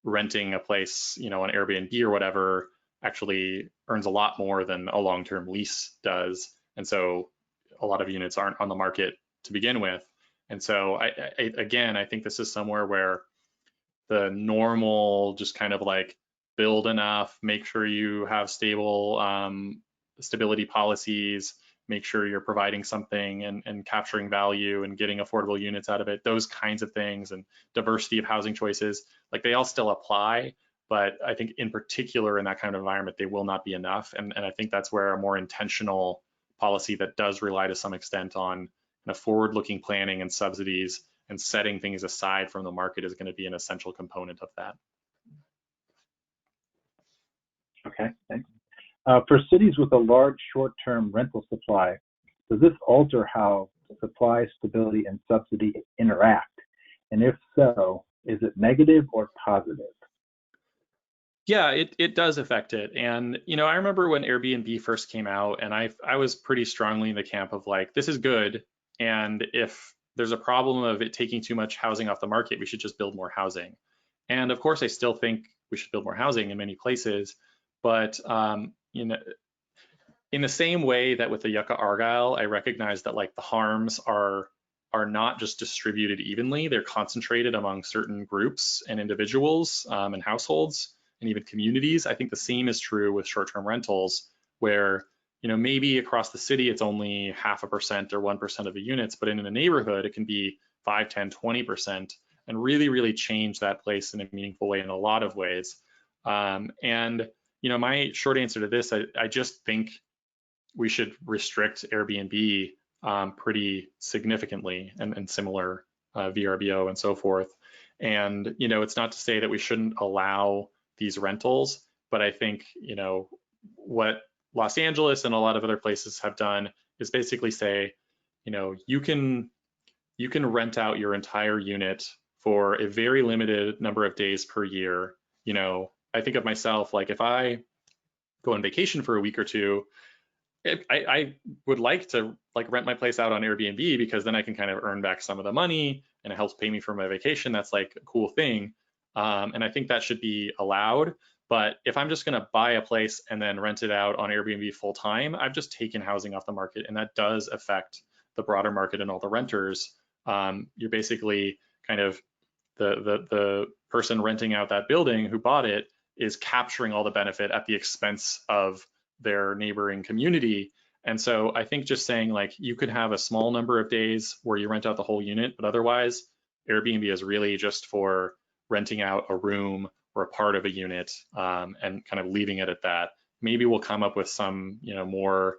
renting a place on Airbnb or whatever actually earns a lot more than a long-term lease does, and so a lot of units aren't on the market to begin with. And so again, I think this is somewhere where the normal, just kind of like build enough, make sure you have stability policies, make sure you're providing something and capturing value and getting affordable units out of it, those kinds of things, and diversity of housing choices, like they all still apply. But I think in particular in that kind of environment, they will not be enough. And I think that's where a more intentional policy that does rely to some extent on forward-looking planning and subsidies and setting things aside from the market is going to be an essential component of that.
Okay, thanks. For cities with a large short-term rental supply, does this alter how supply, stability, and subsidy interact? And if so, is it negative or positive?
Yeah, it does affect it. And I remember when Airbnb first came out, and I was pretty strongly in the camp of like, this is good, and if there's a problem of it taking too much housing off the market, we should just build more housing. And of course, I still think we should build more housing in many places, but in the same way that with the Yucca Argyle, I recognize that like the harms are not just distributed evenly; they're concentrated among certain groups and individuals and households and even communities. I think the same is true with short-term rentals, where maybe across the city it's only 0.5% or 1% of the units, but in a neighborhood it can be 5, 10, 20%. and really, really change that place in a meaningful way in a lot of ways. And my short answer to this, I just think we should restrict Airbnb pretty significantly, and similar VRBO and so forth. And it's not to say that we shouldn't allow these rentals, but I think what Los Angeles and a lot of other places have done is basically say, you can rent out your entire unit for a very limited number of days per year. I think of myself, like if I go on vacation for a week or two, I would like to rent my place out on Airbnb, because then I can kind of earn back some of the money and it helps pay me for my vacation. That's like a cool thing. And I think that should be allowed. But if I'm just going to buy a place and then rent it out on Airbnb full time, I've just taken housing off the market, and that does affect the broader market and all the renters. You're basically kind of the person renting out that building who bought it is capturing all the benefit at the expense of their neighboring community. And so I think just saying like you could have a small number of days where you rent out the whole unit, but otherwise Airbnb is really just for renting out a room or a part of a unit, and kind of leaving it at that. Maybe we'll come up with some more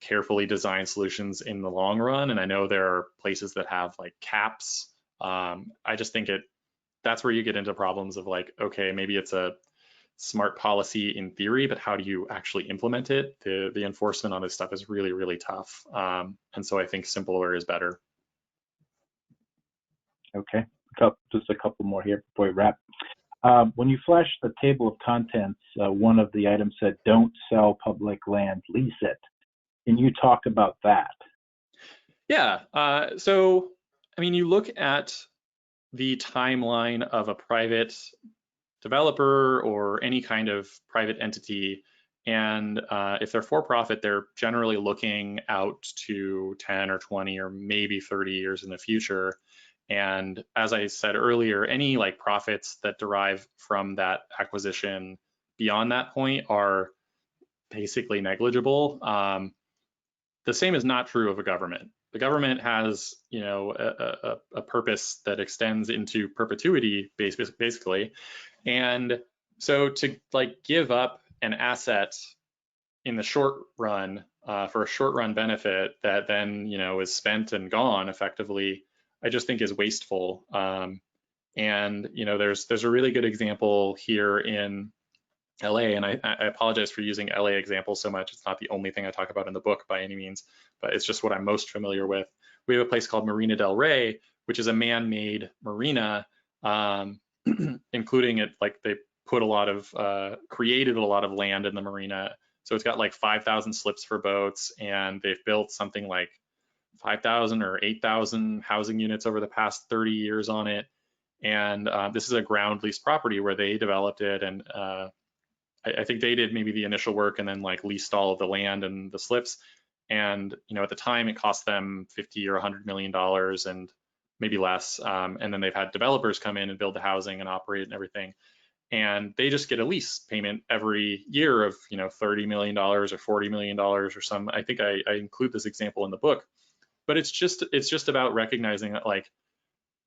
carefully designed solutions in the long run. And I know there are places that have like caps. I just think that's where you get into problems of like, okay, maybe it's a smart policy in theory, but how do you actually implement it? The enforcement on this stuff is really, really tough. And so I think simpler is better.
Okay, just a couple more here before we wrap. When you flash the table of contents, one of the items said, don't sell public land, lease it. Can you talk about that?
Yeah, so, I mean, you look at the timeline of a private developer or any kind of private entity, and if they're for profit, they're generally looking out to 10 or 20 or maybe 30 years in the future. And as I said earlier, any like profits that derive from that acquisition beyond that point are basically negligible. The same is not true of a government. The government has, a purpose that extends into perpetuity, basically. And so to like give up an asset in the short run for a short run benefit that then, is spent and gone effectively, I just think is wasteful. And, there's a really good example here in LA, and I apologize for using LA examples so much. It's not the only thing I talk about in the book by any means, but it's just what I'm most familiar with. We have a place called Marina del Rey, which is a man-made marina, including it, like they put created a lot of land in the marina. So it's got like 5,000 slips for boats, and they've built something like 5,000 or 8,000 housing units over the past 30 years on it. And this is a ground lease property where they developed it, and I think they did maybe the initial work and then like leased all of the land and the slips. And at the time it cost them $50 or $100 million and maybe less. And then they've had developers come in and build the housing and operate and everything. And they just get a lease payment every year of $30 million or $40 million or some. I think I include this example in the book. But it's just about recognizing that like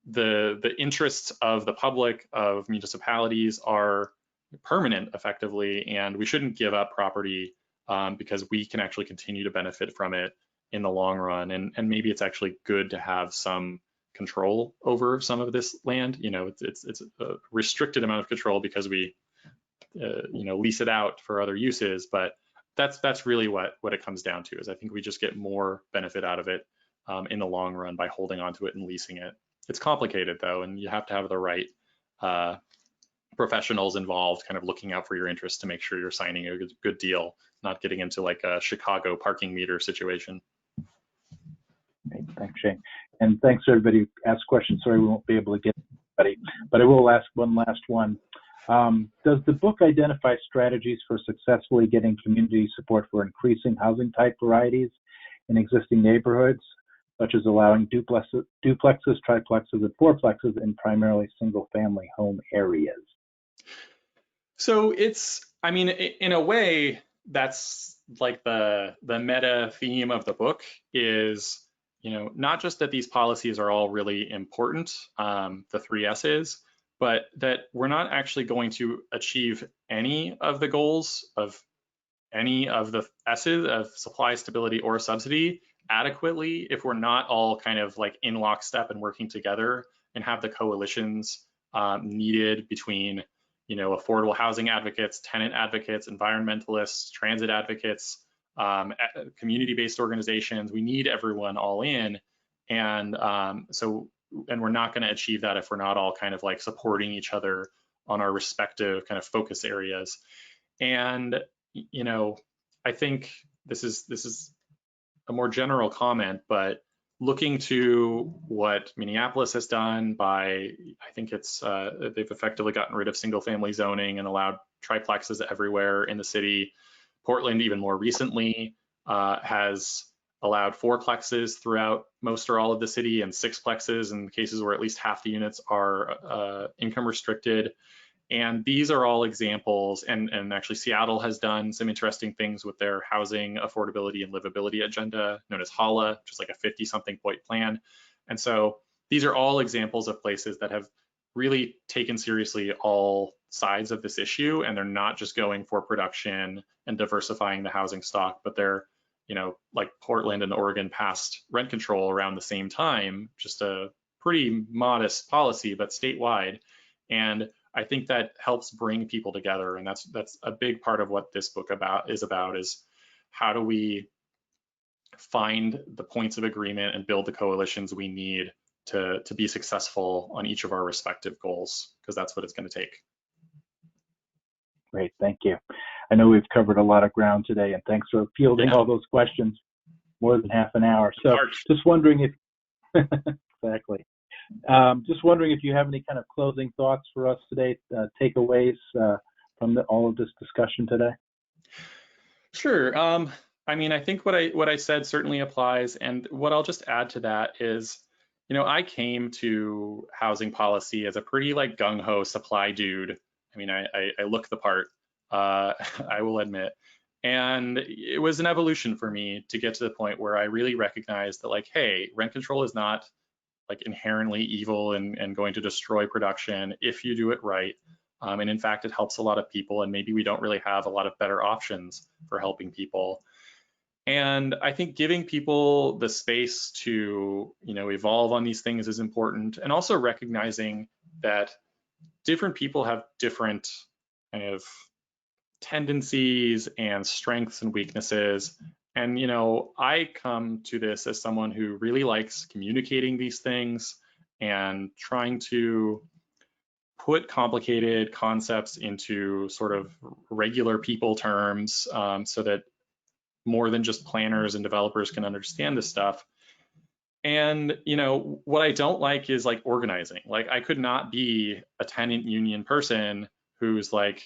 the interests of the public, of municipalities, are permanent effectively, and we shouldn't give up property because we can actually continue to benefit from it in the long run. And maybe it's actually good to have some control over some of this land. It's a restricted amount of control because we lease it out for other uses, but that's really what it comes down to. Is I think we just get more benefit out of it in the long run by holding onto it and leasing it. It's complicated though, and you have to have the right professionals involved, kind of looking out for your interests to make sure you're signing a good deal, not getting into like a Chicago parking meter situation.
Great. Thanks, Shane. And thanks everybody who asked questions. Sorry we won't be able to get everybody, but I will ask one last one. Does the book identify strategies for successfully getting community support for increasing housing type varieties in existing neighborhoods, such as allowing duplexes, triplexes, and fourplexes in primarily single-family home areas?
So I mean, in a way, that's like the meta theme of the book is, not just that these policies are all really important, the 3 S's, but that we're not actually going to achieve any of the goals of any of the S's of supply, stability, or subsidy adequately if we're not all kind of like in lockstep and working together and have the coalitions needed between, affordable housing advocates, tenant advocates, environmentalists, transit advocates, community-based organizations. We need everyone all in, and we're not going to achieve that if we're not all kind of like supporting each other on our respective kind of focus areas. And I think this is a more general comment, but looking to what Minneapolis has done by, I think it's they've effectively gotten rid of single-family zoning and allowed triplexes everywhere in the city. Portland, even more recently, has allowed 4plexes throughout most or all of the city and 6plexes in cases where at least half the units are income restricted. And these are all examples, and actually Seattle has done some interesting things with their housing affordability and livability agenda, known as HALA, just like a 50-something point plan. And so these are all examples of places that have really taken seriously all sides of this issue, and they're not just going for production and diversifying the housing stock, but they're, like Portland and Oregon passed rent control around the same time, just a pretty modest policy, but statewide. And I think that helps bring people together, and that's a big part of what this book is how do we find the points of agreement and build the coalitions we need to be successful on each of our respective goals, because that's what it's going to take.
Great, thank you. I know we've covered a lot of ground today, and thanks for fielding all those questions, more than half an hour. So just wondering if, exactly. Just wondering if you have any kind of closing thoughts for us today, takeaways from all of this discussion today.
Sure. I think what I said certainly applies, and what I'll just add to that is, I came to housing policy as a pretty like gung-ho supply dude. I look the part, I will admit. And it was an evolution for me to get to the point where I really recognized that, like, hey, rent control is not like inherently evil and going to destroy production if you do it right. And in fact, it helps a lot of people, and maybe we don't really have a lot of better options for helping people. And I think giving people the space to, evolve on these things is important, and also recognizing that different people have different kind of tendencies and strengths and weaknesses. And, I come to this as someone who really likes communicating these things and trying to put complicated concepts into sort of regular people terms, so that more than just planners and developers can understand this stuff. And, what I don't like is like organizing. Like, I could not be a tenant union person who's like,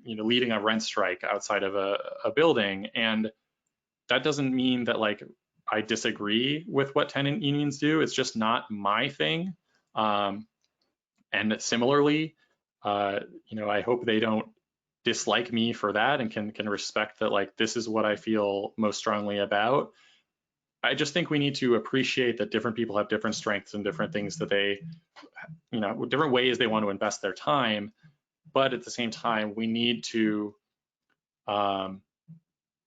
leading a rent strike outside of a building. And that doesn't mean that like I disagree with what tenant unions do. It's just not my thing. And similarly, I hope they don't dislike me for that and can respect that, like, this is what I feel most strongly about. I just think we need to appreciate that different people have different strengths and different things that they, different ways they want to invest their time. But at the same time, we need to, and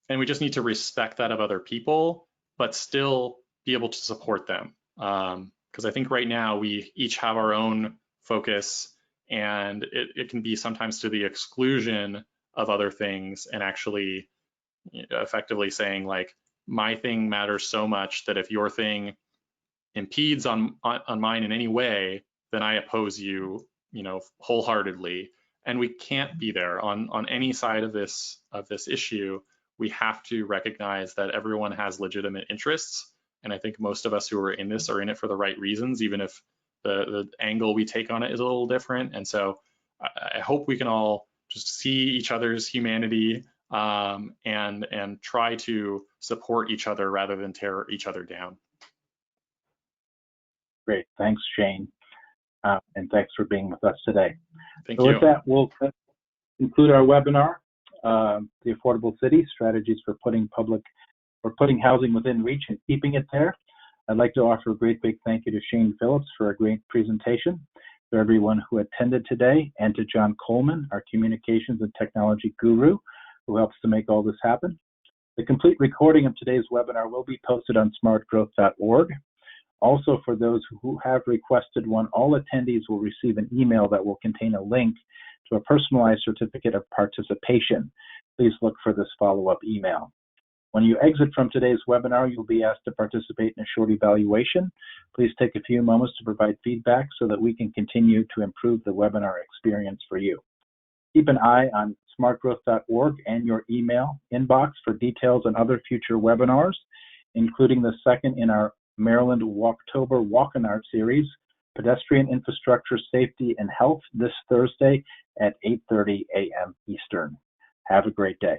we just need to respect that of other people, but still be able to support them. Because I think right now we each have our own focus, and it can be sometimes to the exclusion of other things, and actually effectively saying, like, my thing matters so much that if your thing impedes on mine in any way, then I oppose you, wholeheartedly. And we can't be there on any side of this issue. We have to recognize that everyone has legitimate interests, and I think most of us who are in this are in it for the right reasons, even if the angle we take on it is a little different. And so I hope we can all just see each other's humanity, and try to support each other rather than tear each other down.
Great, thanks, Shane, and thanks for being with us today.
Thank you.
With that, we'll conclude our webinar, The Affordable City: Strategies for Putting Housing Within Reach and Keeping It There. I'd like to offer a great big thank you to Shane Phillips for a great presentation, to everyone who attended today, and to John Coleman, our communications and technology guru, who helps to make all this happen. The complete recording of today's webinar will be posted on smartgrowth.org. Also, for those who have requested one, all attendees will receive an email that will contain a link to a personalized certificate of participation. Please look for this follow-up email. When you exit from today's webinar, you'll be asked to participate in a short evaluation. Please take a few moments to provide feedback so that we can continue to improve the webinar experience for you. Keep an eye on smartgrowth.org and your email inbox for details on other future webinars, including the second in our Maryland Walktober Walk-in-Art series, Pedestrian Infrastructure, Safety, and Health, this Thursday at 8:30 a.m. Eastern. Have a great day.